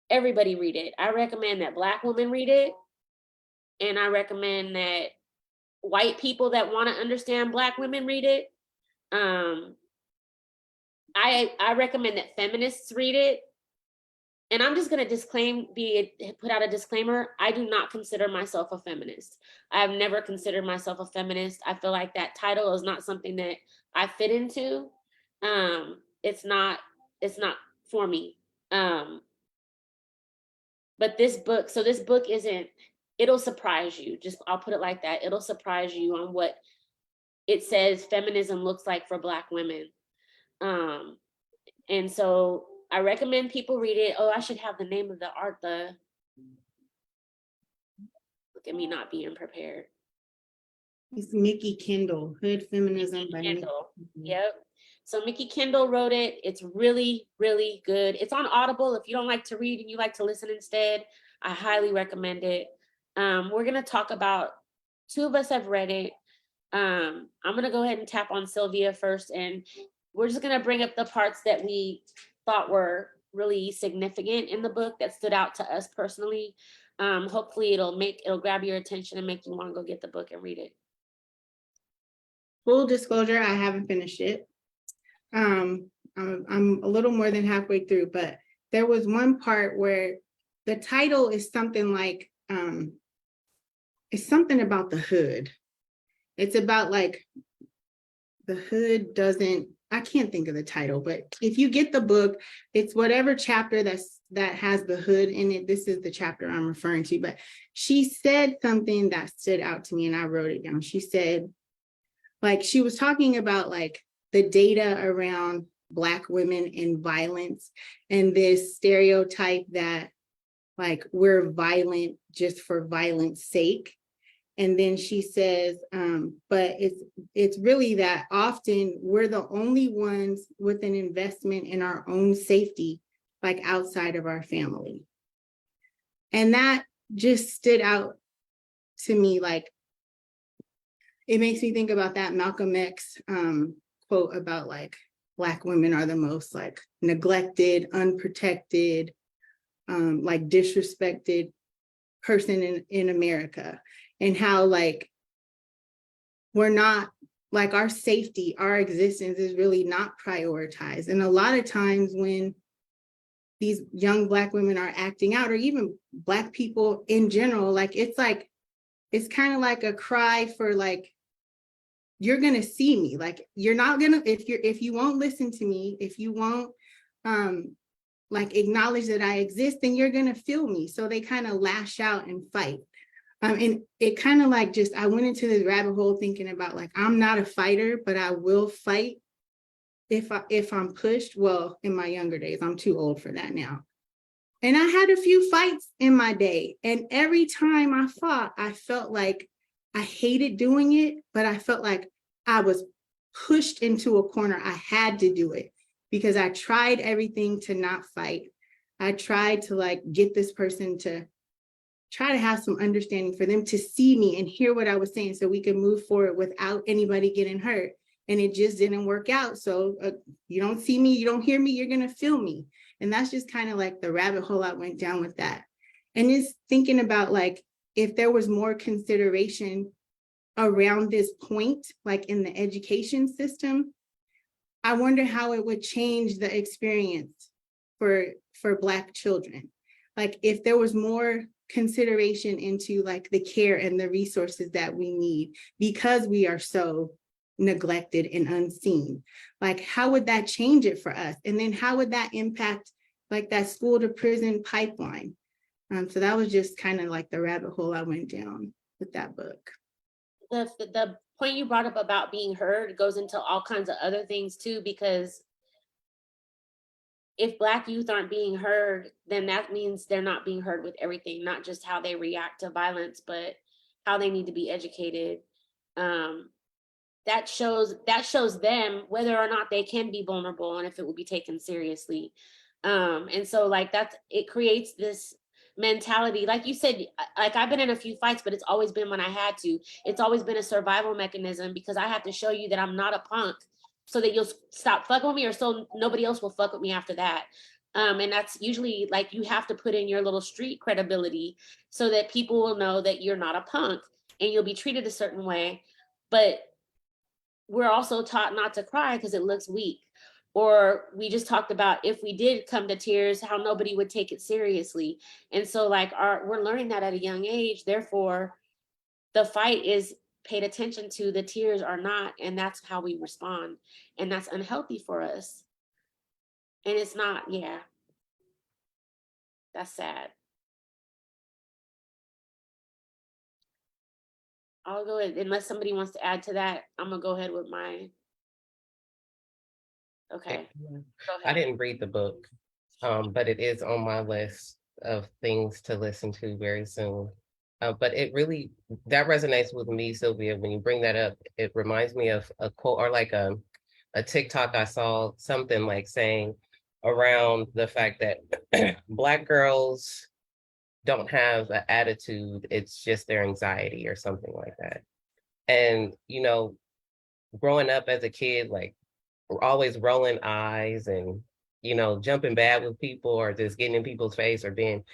everybody read it. I recommend that Black women read it. And I recommend that white people that want to understand Black women read it. I recommend that feminists read it. And I'm just going to put out a disclaimer. I do not consider myself a feminist. I have never considered myself a feminist. I feel like that title is not something that I fit into. It's not for me. But this book it'll surprise you. I'll put it like that. It'll surprise you on what it says feminism looks like for Black women. And so I recommend people read it. Oh, I should have the name of the art. Look at me not being prepared. It's Mickey Kendall, Hood Feminism by Kendall. Yep. So Mickey Kendall wrote it. It's really, really good. It's on Audible. If you don't like to read and you like to listen instead, I highly recommend it. We're going to talk about, 2 of us have read it. I'm going to go ahead and tap on Sylvia first. And we're just gonna bring up the parts that we thought were really significant in the book that stood out to us personally. Hopefully it'll grab your attention and make you want to go get the book and read it. Full disclosure, I haven't finished it. I'm a little more than halfway through, but there was one part where the title is something like, it's something about the hood. It's about like the hood doesn't, I can't think of the title, but if you get the book, it's whatever chapter that has the hood in it. This is the chapter I'm referring to, but she said something that stood out to me and I wrote it down. She said, like, she was talking about like the data around Black women and violence and this stereotype that like we're violent just for violence sake. And then she says, but it's really that often we're the only ones with an investment in our own safety, like outside of our family. And that just stood out to me. Like, it makes me think about that Malcolm X quote about like Black women are the most like neglected, unprotected, like disrespected person in America. And how like we're not, like our safety, our existence is really not prioritized. And a lot of times when these young Black women are acting out, or even Black people in general, like it's kind of like a cry for like, you're gonna see me, like you're not gonna, if you won't listen to me, if you won't like acknowledge that I exist, then you're gonna feel me. So they kind of lash out and fight. And it kind of like just, I went into this rabbit hole thinking about like, I'm not a fighter, but I will fight if I'm pushed. Well, in my younger days, I'm too old for that now. And I had a few fights in my day. And every time I fought, I felt like I hated doing it, but I felt like I was pushed into a corner. I had to do it because I tried everything to not fight. I tried to like get this person to try to have some understanding, for them to see me and hear what I was saying so we could move forward without anybody getting hurt. And it just didn't work out. So you don't see me, you don't hear me, you're gonna feel me. And that's just kind of like the rabbit hole I went down with that. And it's thinking about like, if there was more consideration around this point, like in the education system, I wonder how it would change the experience for Black children. Like if there was more consideration into like the care and the resources that we need because we are so neglected and unseen, like how would that change it for us? And then how would that impact like that school to prison pipeline? So that was just kind of like the rabbit hole I went down with that book. The point you brought up about being heard goes into all kinds of other things too, because if Black youth aren't being heard, then that means they're not being heard with everything, not just how they react to violence, but how they need to be educated. That shows them whether or not they can be vulnerable and if it will be taken seriously. And so like it creates this mentality. Like you said, like I've been in a few fights, but it's always been when I had to. It's always been a survival mechanism because I have to show you that I'm not a punk, so that you'll stop fucking with me, or so nobody else will fuck with me after that. And that's usually like you have to put in your little street credibility so that people will know that you're not a punk and you'll be treated a certain way. But we're also taught not to cry because it looks weak. Or we just talked about if we did come to tears, how nobody would take it seriously. And so like we're learning that at a young age. Therefore, the fight is paid attention to, the tears are not, and that's how we respond. And that's unhealthy for us. And it's not, yeah. That's sad. I'll go ahead, unless somebody wants to add to that, I'm gonna go ahead with my. Okay. Go I ahead. didn't read the book, but it is on my list of things to listen to very soon. But it really, that resonates with me, Sylvia. When you bring that up, it reminds me of a quote or like a TikTok I saw, something like saying around the fact that Black girls don't have an attitude, it's just their anxiety or something like that. And, you know, growing up as a kid, like always rolling eyes and, you know, jumping bad with people or just getting in people's face or being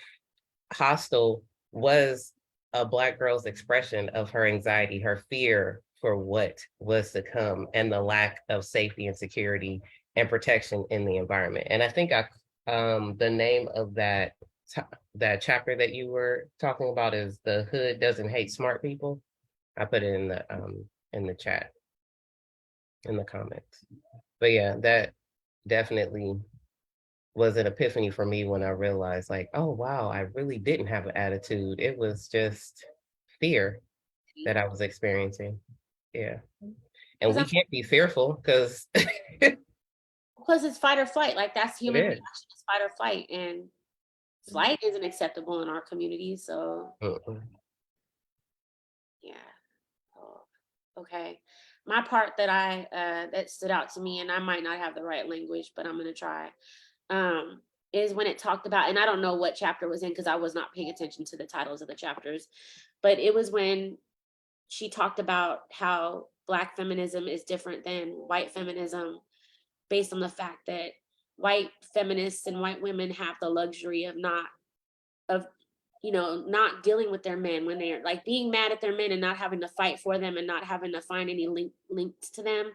hostile was a Black girl's expression of her anxiety, her fear for what was to come, and the lack of safety and security and protection in the environment. And I think the name of that chapter that you were talking about is "The Hood Doesn't Hate Smart People." I put it in the chat, in the comments. But yeah, that definitely was an epiphany for me when I realized, like, oh wow, I really didn't have an attitude. It was just fear that I was experiencing. Yeah. And we can't be fearful because it's fight or flight. Like, that's human is. reaction, is fight or flight. And flight isn't acceptable in our community. So yeah. Oh, okay. My part that that stood out to me, and I might not have the right language, but I'm gonna try, is when it talked about, and I don't know what chapter it was in because I was not paying attention to the titles of the chapters, but it was when she talked about how Black feminism is different than white feminism, based on the fact that white feminists and white women have the luxury of not dealing with their men when they're like being mad at their men and not having to fight for them and not having to find any links to them.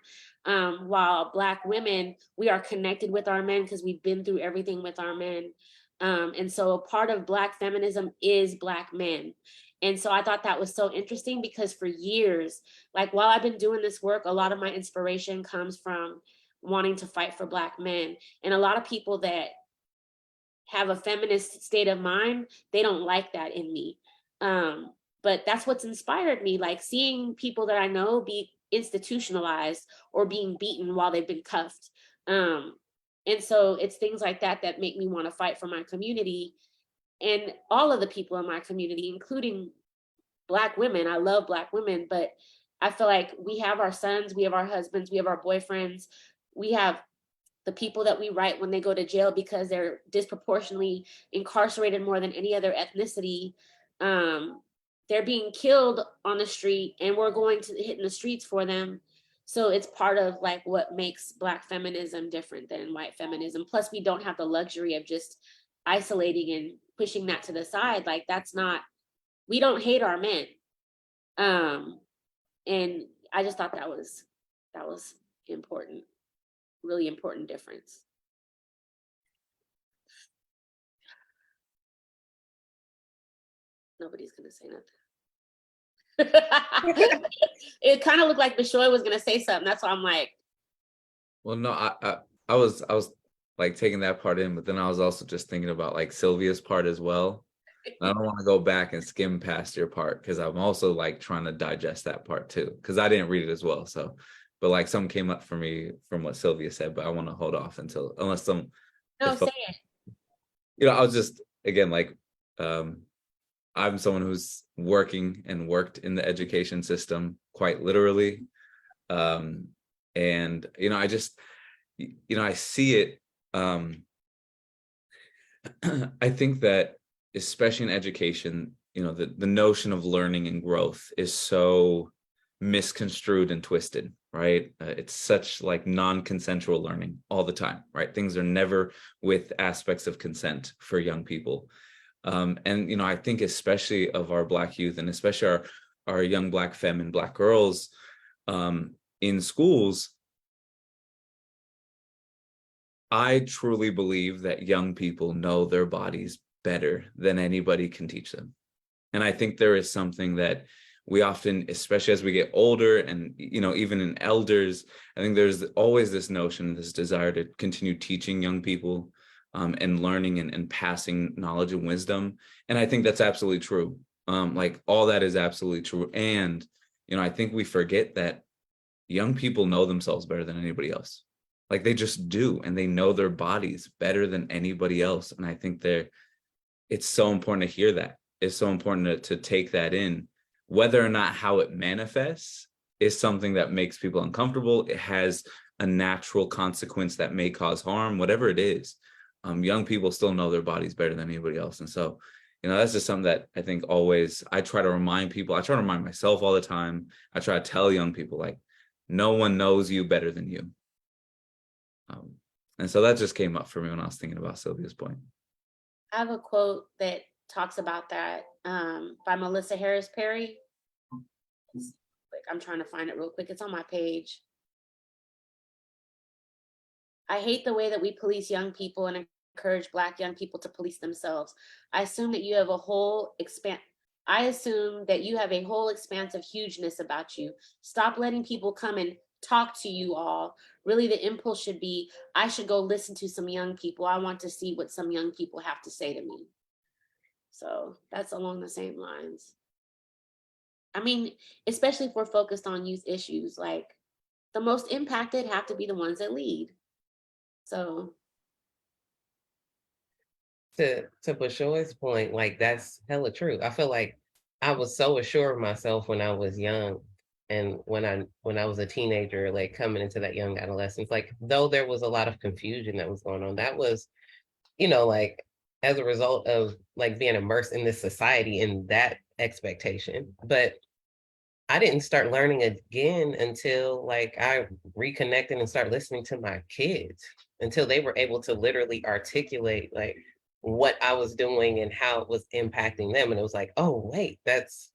While Black women, we are connected with our men because we've been through everything with our men. And so a part of Black feminism is Black men. And so I thought that was so interesting because for years, like while I've been doing this work, a lot of my inspiration comes from wanting to fight for Black men. And a lot of people that have a feminist state of mind, they don't like that in me. But that's what's inspired me, like seeing people that I know be institutionalized or being beaten while they've been cuffed. And so it's things like that that make me want to fight for my community and all of the people in my community, including Black women. I love Black women, but I feel like we have our sons, we have our husbands, we have our boyfriends, we have the people that we write when they go to jail because they're disproportionately incarcerated more than any other ethnicity. They're being killed on the street and we're going to hit in the streets for them. So it's part of like what makes Black feminism different than white feminism. Plus we don't have the luxury of just isolating and pushing that to the side. Like we don't hate our men. And I just thought that was important. Really important difference. Nobody's gonna say nothing. It kind of looked like Bishoy was gonna say something. That's why I'm like. Well, no, I was like taking that part in, but then I was also just thinking about like Sylvia's part as well. I don't want to go back and skim past your part because I'm also like trying to digest that part too because I didn't read it as well. So, but like some came up for me from what Sylvia said, but I want to hold off unless some. No, say it. You know, I was just again like, I'm someone who's working and worked in the education system quite literally, and you know, I just, you know, I see it. I think that especially in education, you know, the notion of learning and growth is so misconstrued and twisted, right? It's such like non-consensual learning all the time, right? Things are never with aspects of consent for young people. And, you know, I think especially of our Black youth and especially our young Black femme and Black girls in schools, I truly believe that young people know their bodies better than anybody can teach them. And I think there is something that we often, especially as we get older and, you know, even in elders, I think there's always this notion, this desire to continue teaching young people and learning and passing knowledge and wisdom. And I think that's absolutely true. Like all that is absolutely true. And, you know, I think we forget that young people know themselves better than anybody else. Like they just do, and they know their bodies better than anybody else. And I think it's so important to hear that. It's so important to take that in. Whether or not how it manifests is something that makes people uncomfortable. It has a natural consequence that may cause harm, whatever it is. Young people still know their bodies better than anybody else. And so, you know, that's just something that I think always I try to remind people. I try to remind myself all the time. I try to tell young people, like, no one knows you better than you. And so that just came up for me when I was thinking about Sylvia's point. I have a quote that talks about that by Melissa Harris Perry. I'm trying to find it real quick. It's on my page. I hate the way that we police young people and encourage Black young people to police themselves. I assume that you have a whole expansive hugeness about you. Stop letting people come and talk to you all. Really, the impulse should be, I should go listen to some young people. I want to see what some young people have to say to me. So that's along the same lines. I mean, especially if we're focused on youth issues, like the most impacted have to be the ones that lead. So To Bashoy's point, like that's hella true. I feel like I was so assured of myself when I was young, and when I was a teenager, like coming into that young adolescence, like though there was a lot of confusion that was going on, that was, like as a result of like being immersed in this society and that expectation. But I didn't start learning again until like I reconnected and started listening to my kids, until they were able to literally articulate like what I was doing and how it was impacting them. And it was like, oh, wait, that's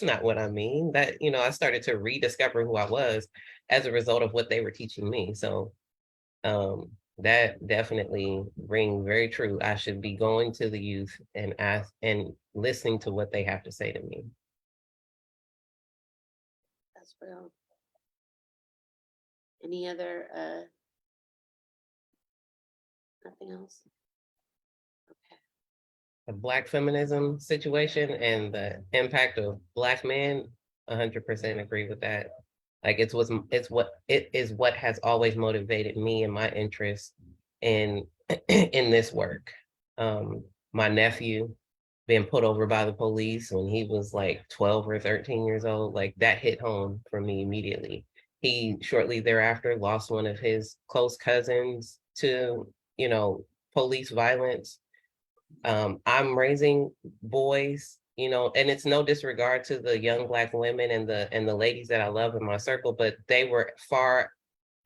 not what I mean. That, I started to rediscover who I was as a result of what they were teaching me. So that definitely rings very true. I should be going to the youth and ask and listening to what they have to say to me. that's real. Any other nothing else? Okay. The Black feminism situation and the impact of Black men, 100% agree with that. Like it is what has always motivated me and my interest in in this work. My nephew being put over by the police when he was like 12 or 13 years old, like that hit home for me immediately. He shortly thereafter lost one of his close cousins to, police violence. I'm raising boys, and it's no disregard to the young Black women and the ladies that I love in my circle, but they were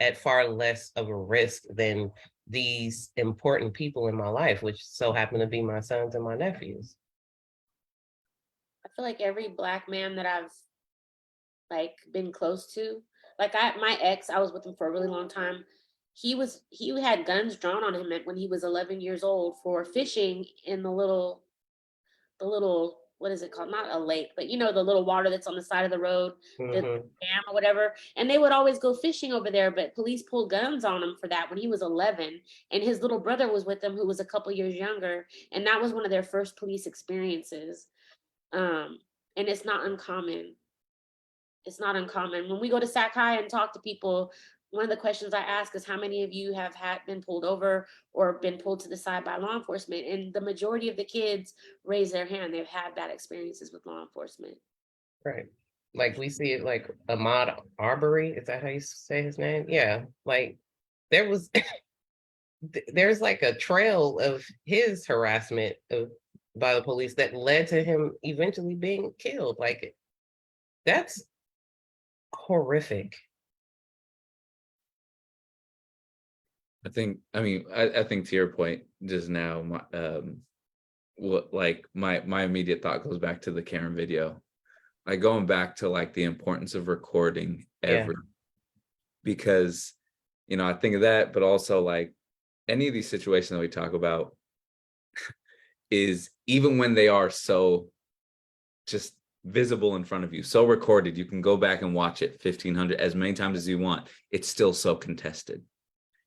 at far less of a risk than these important people in my life, which so happen to be my sons and my nephews. I feel like every Black man that I've like been close to, like my ex, I was with him for a really long time. He had guns drawn on him when he was 11 years old for fishing in the little, what is it called? Not a lake, but the little water that's on the side of the road, the dam or whatever. And they would always go fishing over there, but police pulled guns on him for that when he was 11. And his little brother was with him, who was a couple years younger. And that was one of their first police experiences. And it's not uncommon. It's not uncommon. When we go to Sac High and talk to people, one of the questions I ask is how many of you have been pulled over or been pulled to the side by law enforcement? And the majority of the kids raise their hand. They've had bad experiences with law enforcement. Right. Like we see it like Ahmaud Arbery, is that how you say his name? Yeah. Like there's like a trail of his harassment by the police that led to him eventually being killed. Like that's horrific. I think to your point just now, my immediate thought goes back to the Karen video, like going back to like the importance of recording because I think of that, but also like any of these situations that we talk about is, even when they are so just visible in front of you, so recorded, you can go back and watch it 1,500 as many times as you want, it's still so contested.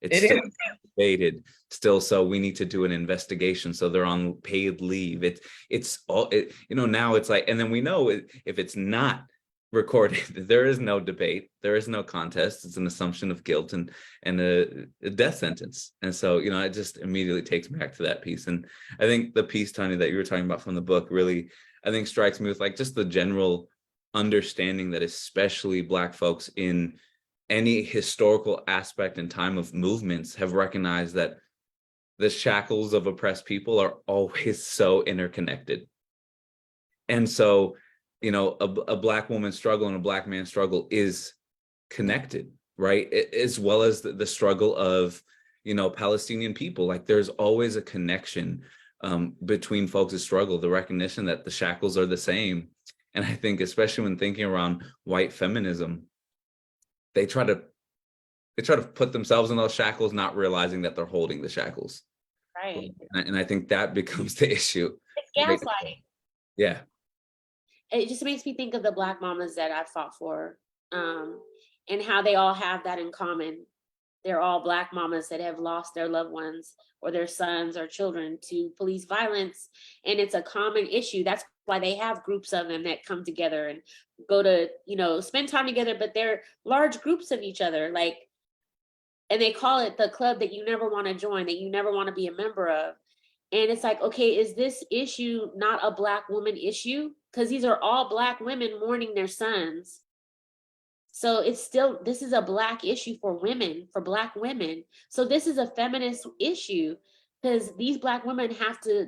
It's still debated, still. So we need to do an investigation. So they're on paid leave. It's all now it's like, and then we know if it's not recorded, there is no debate, there is no contest. It's an assumption of guilt and a death sentence. And so it just immediately takes me back to that piece. And I think the piece, Tanya, that you were talking about from the book really, I think, strikes me with like just the general understanding that especially Black folks in any historical aspect and time of movements have recognized that the shackles of oppressed people are always so interconnected. And so, a Black woman's struggle and a Black man's struggle is connected, right? As well as the struggle of, Palestinian people. Like there's always a connection between folks' struggle, the recognition that the shackles are the same. And I think especially when thinking around white feminism, they try to put themselves in those shackles, not realizing that they're holding the shackles. Right. And I think that becomes the issue. It's gaslighting. Yeah. It just makes me think of the Black mamas that I fought for, and how they all have that in common. They're all Black mamas that have lost their loved ones or their sons or children to police violence. And it's a common issue. That's why they have groups of them that come together and go to, spend time together, but they're large groups of each other. Like, and they call it the club that you never want to join, that you never want to be a member of. And it's like, okay, is this issue not a Black woman issue? Because these are all Black women mourning their sons. So this is a Black issue for women, for Black women. So this is a feminist issue because these Black women have to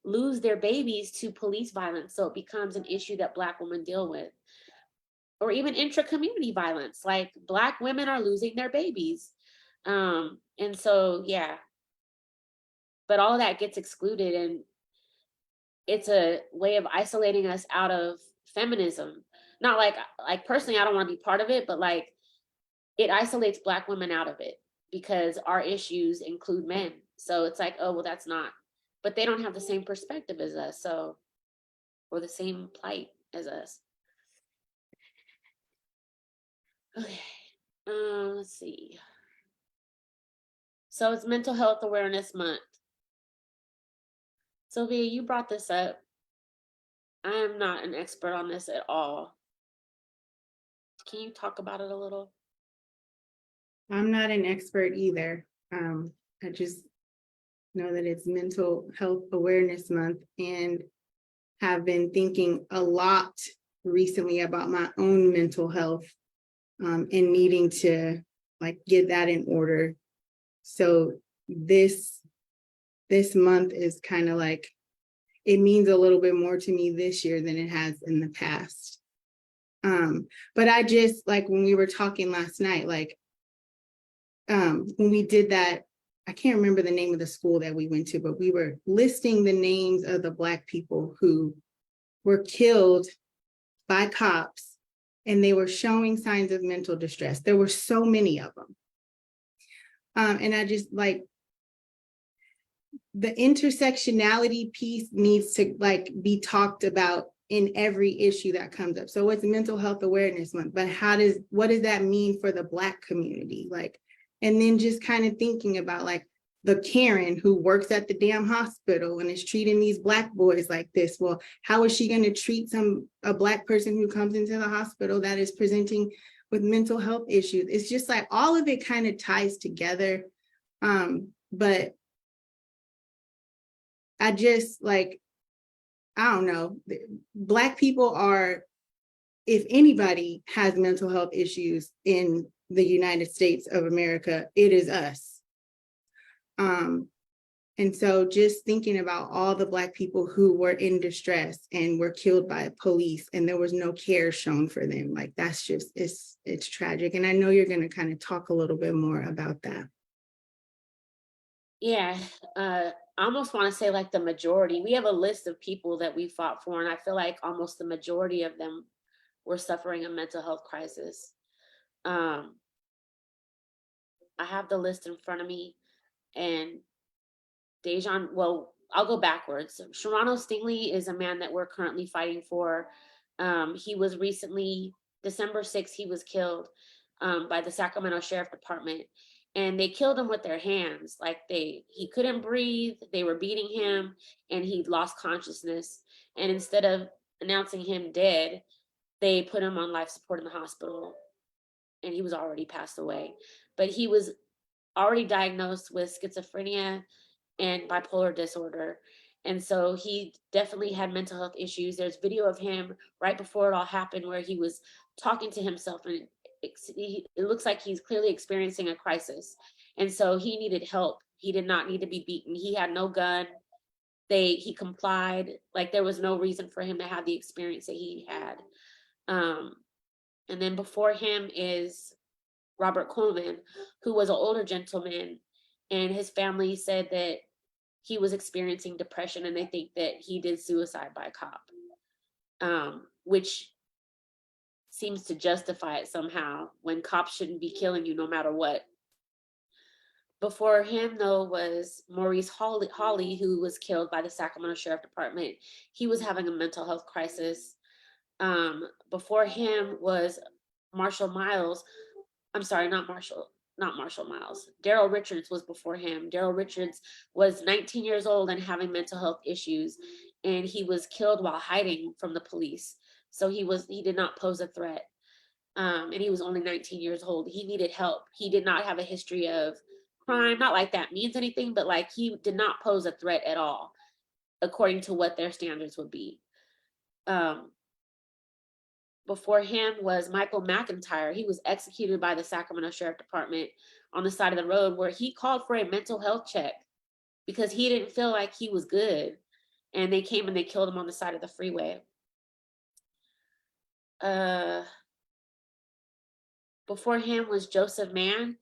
lose their babies to police violence. So it becomes an issue that Black women deal with. Or even intra-community violence, like Black women are losing their babies. And so, yeah. But all of that gets excluded, and it's a way of isolating us out of feminism. Not like personally, I don't want to be part of it, but like it isolates Black women out of it because our issues include men. So it's like, oh, well, that's not, but they don't have the same perspective as us. So, or the same plight as us. Okay. Let's see. So it's Mental Health Awareness Month. Sylvia, you brought this up. I am not an expert on this at all. Can you talk about it a little? I'm not an expert either. I just know that it's Mental Health Awareness Month and have been thinking a lot recently about my own mental health and needing to like get that in order. So this month is kind of like, it means a little bit more to me this year than it has in the past. But I just like when we were talking last night, like when we did that, I can't remember the name of the school that we went to, but we were listing the names of the Black people who were killed by cops and they were showing signs of mental distress. There were so many of them. And I just like, the intersectionality piece needs to like be talked about in every issue that comes up. So it's Mental Health Awareness Month, but what does that mean for the Black community? Like, and then just kind of thinking about like the Karen who works at the damn hospital and is treating these Black boys like this. Well, how is she going to treat a Black person who comes into the hospital that is presenting with mental health issues? It's just like all of it kind of ties together. But I just like, I don't know, Black people are, if anybody has mental health issues in the United States of America, it is us. And so just thinking about all the Black people who were in distress and were killed by police and there was no care shown for them, like that's just, it's tragic. And I know you're going to kind of talk a little bit more about that. Yeah, I almost want to say like the majority. We have a list of people that we fought for, and I feel like almost the majority of them were suffering a mental health crisis. I have the list in front of me, and Dejan, well, I'll go backwards. Sharano Stingley is a man that we're currently fighting for. He was recently, December 6th, he was killed by the Sacramento Sheriff Department. And they killed him with their hands. Like he couldn't breathe, they were beating him, and he lost consciousness. And instead of announcing him dead, they put him on life support in the hospital, and he was already passed away. But he was already diagnosed with schizophrenia and bipolar disorder. And so he definitely had mental health issues. There's video of him right before it all happened where he was talking to himself, and it looks like he's clearly experiencing a crisis. And so he needed help. He did not need to be beaten. He had no gun. He complied. Like there was no reason for him to have the experience that he had. And then before him is Robert Coleman, who was an older gentleman, and his family said that he was experiencing depression and they think that he did suicide by a cop, which seems to justify it somehow when cops shouldn't be killing you no matter what. Before him, though, was Maurice Hawley, who was killed by the Sacramento Sheriff Department. He was having a mental health crisis. Before him was Marshall Miles. I'm sorry, not Marshall Miles. Daryl Richards was before him. Daryl Richards was 19 years old and having mental health issues, and he was killed while hiding from the police. So he did not pose a threat. And he was only 19 years old. He needed help. He did not have a history of crime. Not like that means anything, but like he did not pose a threat at all, according to what their standards would be. Before him was Michael McIntyre. He was executed by the Sacramento Sheriff Department on the side of the road, where he called for a mental health check because he didn't feel like he was good. And they came and they killed him on the side of the freeway. Before him was Joseph Mann,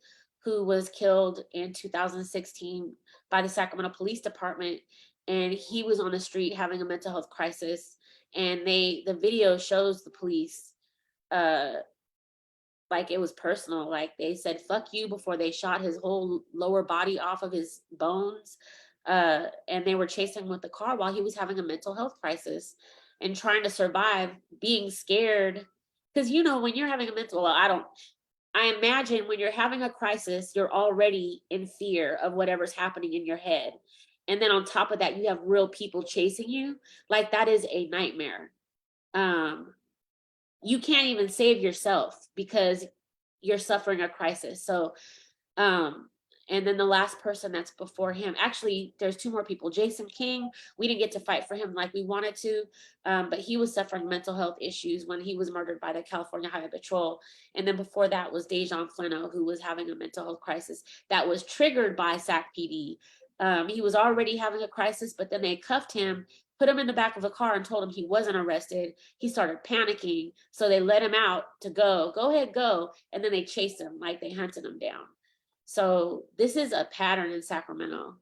who was killed in 2016 by the Sacramento Police Department. And he was on the street having a mental health crisis. And the video shows the police like it was personal. Like they said, fuck you, before they shot his whole lower body off of his bones. And they were chasing him with the car while he was having a mental health crisis and trying to survive, being scared. Because, you know, when you're having a mental, I imagine when you're having a crisis, you're already in fear of whatever's happening in your head. And then on top of that, you have real people chasing you. Like that is a nightmare. You can't even save yourself because you're suffering a crisis. So, and then the last person that's before him, actually, there's two more people. Jason King, we didn't get to fight for him like we wanted to, but he was suffering mental health issues when he was murdered by the California Highway Patrol. And then before that was Dejon Fleno, who was having a mental health crisis that was triggered by SAC PD. He was already having a crisis, but then they cuffed him, put him in the back of a car and told him he wasn't arrested. He started panicking. So they let him out to go ahead, go. And then they chased him, like they hunted him down. So this is a pattern in Sacramento.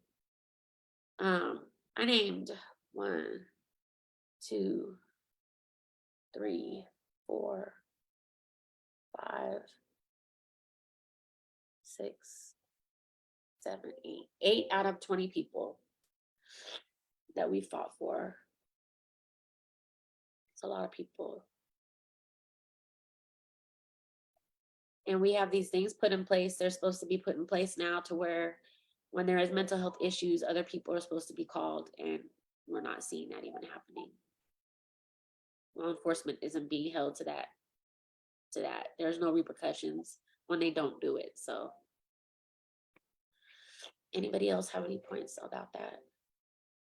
I named 1, 2, 3, 4, 5, 6, 7, 8 out of 20 people that we fought for. It's a lot of people. And we have these things put in place. They're supposed to be put in place now to where when there is mental health issues, other people are supposed to be called, and we're not seeing that even happening. Law enforcement isn't being held to that. There's no repercussions when they don't do it. So anybody else have any points about that?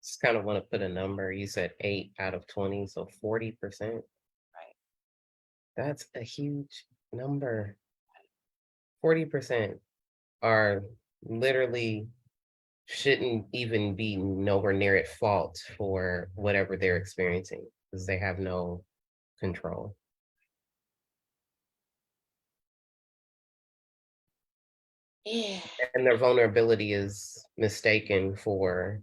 Just kind of want to put a number. You said 8 out of 20, so 40%. Right. That's a huge number. 40% are literally shouldn't even be nowhere near at fault for whatever they're experiencing because they have no control. Yeah. And their vulnerability is mistaken for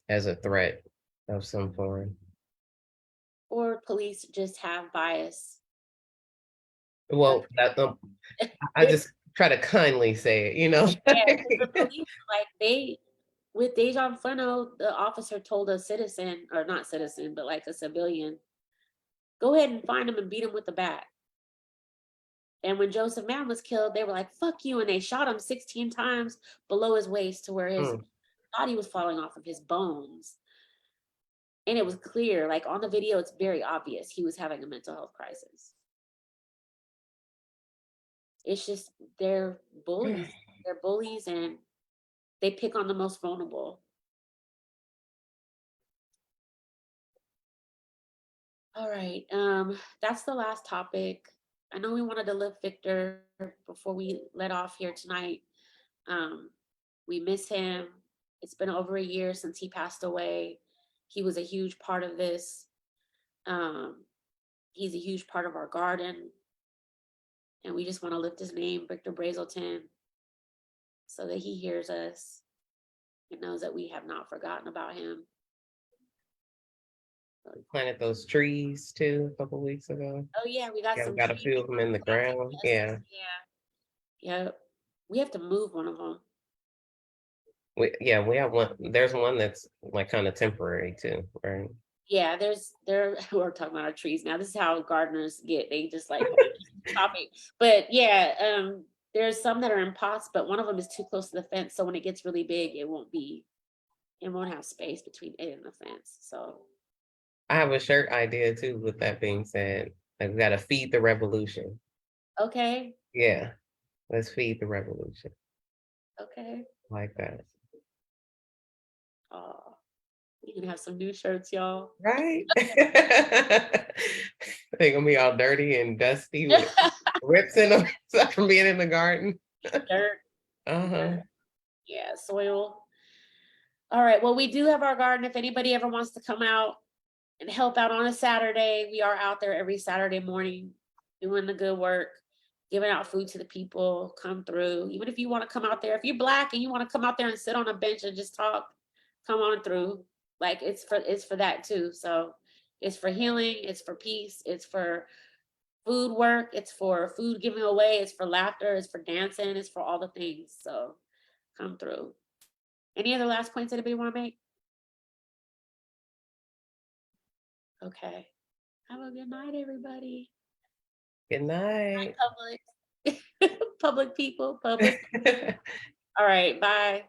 as a threat of some form. Or police just have bias. Well, I just try to kindly say it, you know. Yeah, 'cause the police, like with Dejon Fleno, the officer told a citizen, or not citizen, but like a civilian, go ahead and find him and beat him with the bat. And when Joseph Mann was killed, they were like, fuck you. And they shot him 16 times below his waist to where his body was falling off of his bones. And it was clear, like on the video, it's very obvious he was having a mental health crisis. It's just, they're bullies. They're bullies and they pick on the most vulnerable. All right, that's the last topic. I know we wanted to lift Victor before we let off here tonight. We miss him. It's been over a year since he passed away. He was a huge part of this. He's a huge part of our garden. And we just want to lift his name, Victor Brazelton. so that he hears us and knows that we have not forgotten about him. We planted those trees too a couple weeks ago. Oh yeah, we got Yeah, some. we got a trees few of them in the planted ground. yesterday. Yeah. Yep. We have to move one of them. We have one. There's one that's like kind of temporary too, right? Yeah, we're talking about our trees now. This is how gardeners get. They just like chop it. But yeah, there's some that are in pots, but one of them is too close to the fence. So when it gets really big, it won't have space between it and the fence. So I have a shirt idea too, with that being said. Like, we gotta feed the revolution. okay, Yeah. Let's feed the revolution. okay. Like that. Oh, we can have some new shirts, y'all. Right? They're gonna be all dirty and dusty with rips in them from being in the garden. Dirt. Uh-huh. Yeah, soil. All right. Well, we do have our garden. If anybody ever wants to come out and help out on a Saturday, we are out there every Saturday morning doing the good work, giving out food to the people. Come through. Even if you want to come out there, if you're Black and you want to come out there and sit on a bench and just talk, come on through. Like it's for that too. So it's for healing, it's for peace, it's for food work, it's for food giving away, it's for laughter, it's for dancing, it's for all the things. So come through. Any other last points anybody want to make? Okay. Have a good night, everybody. Good night. Public. Public people, public. All right, bye.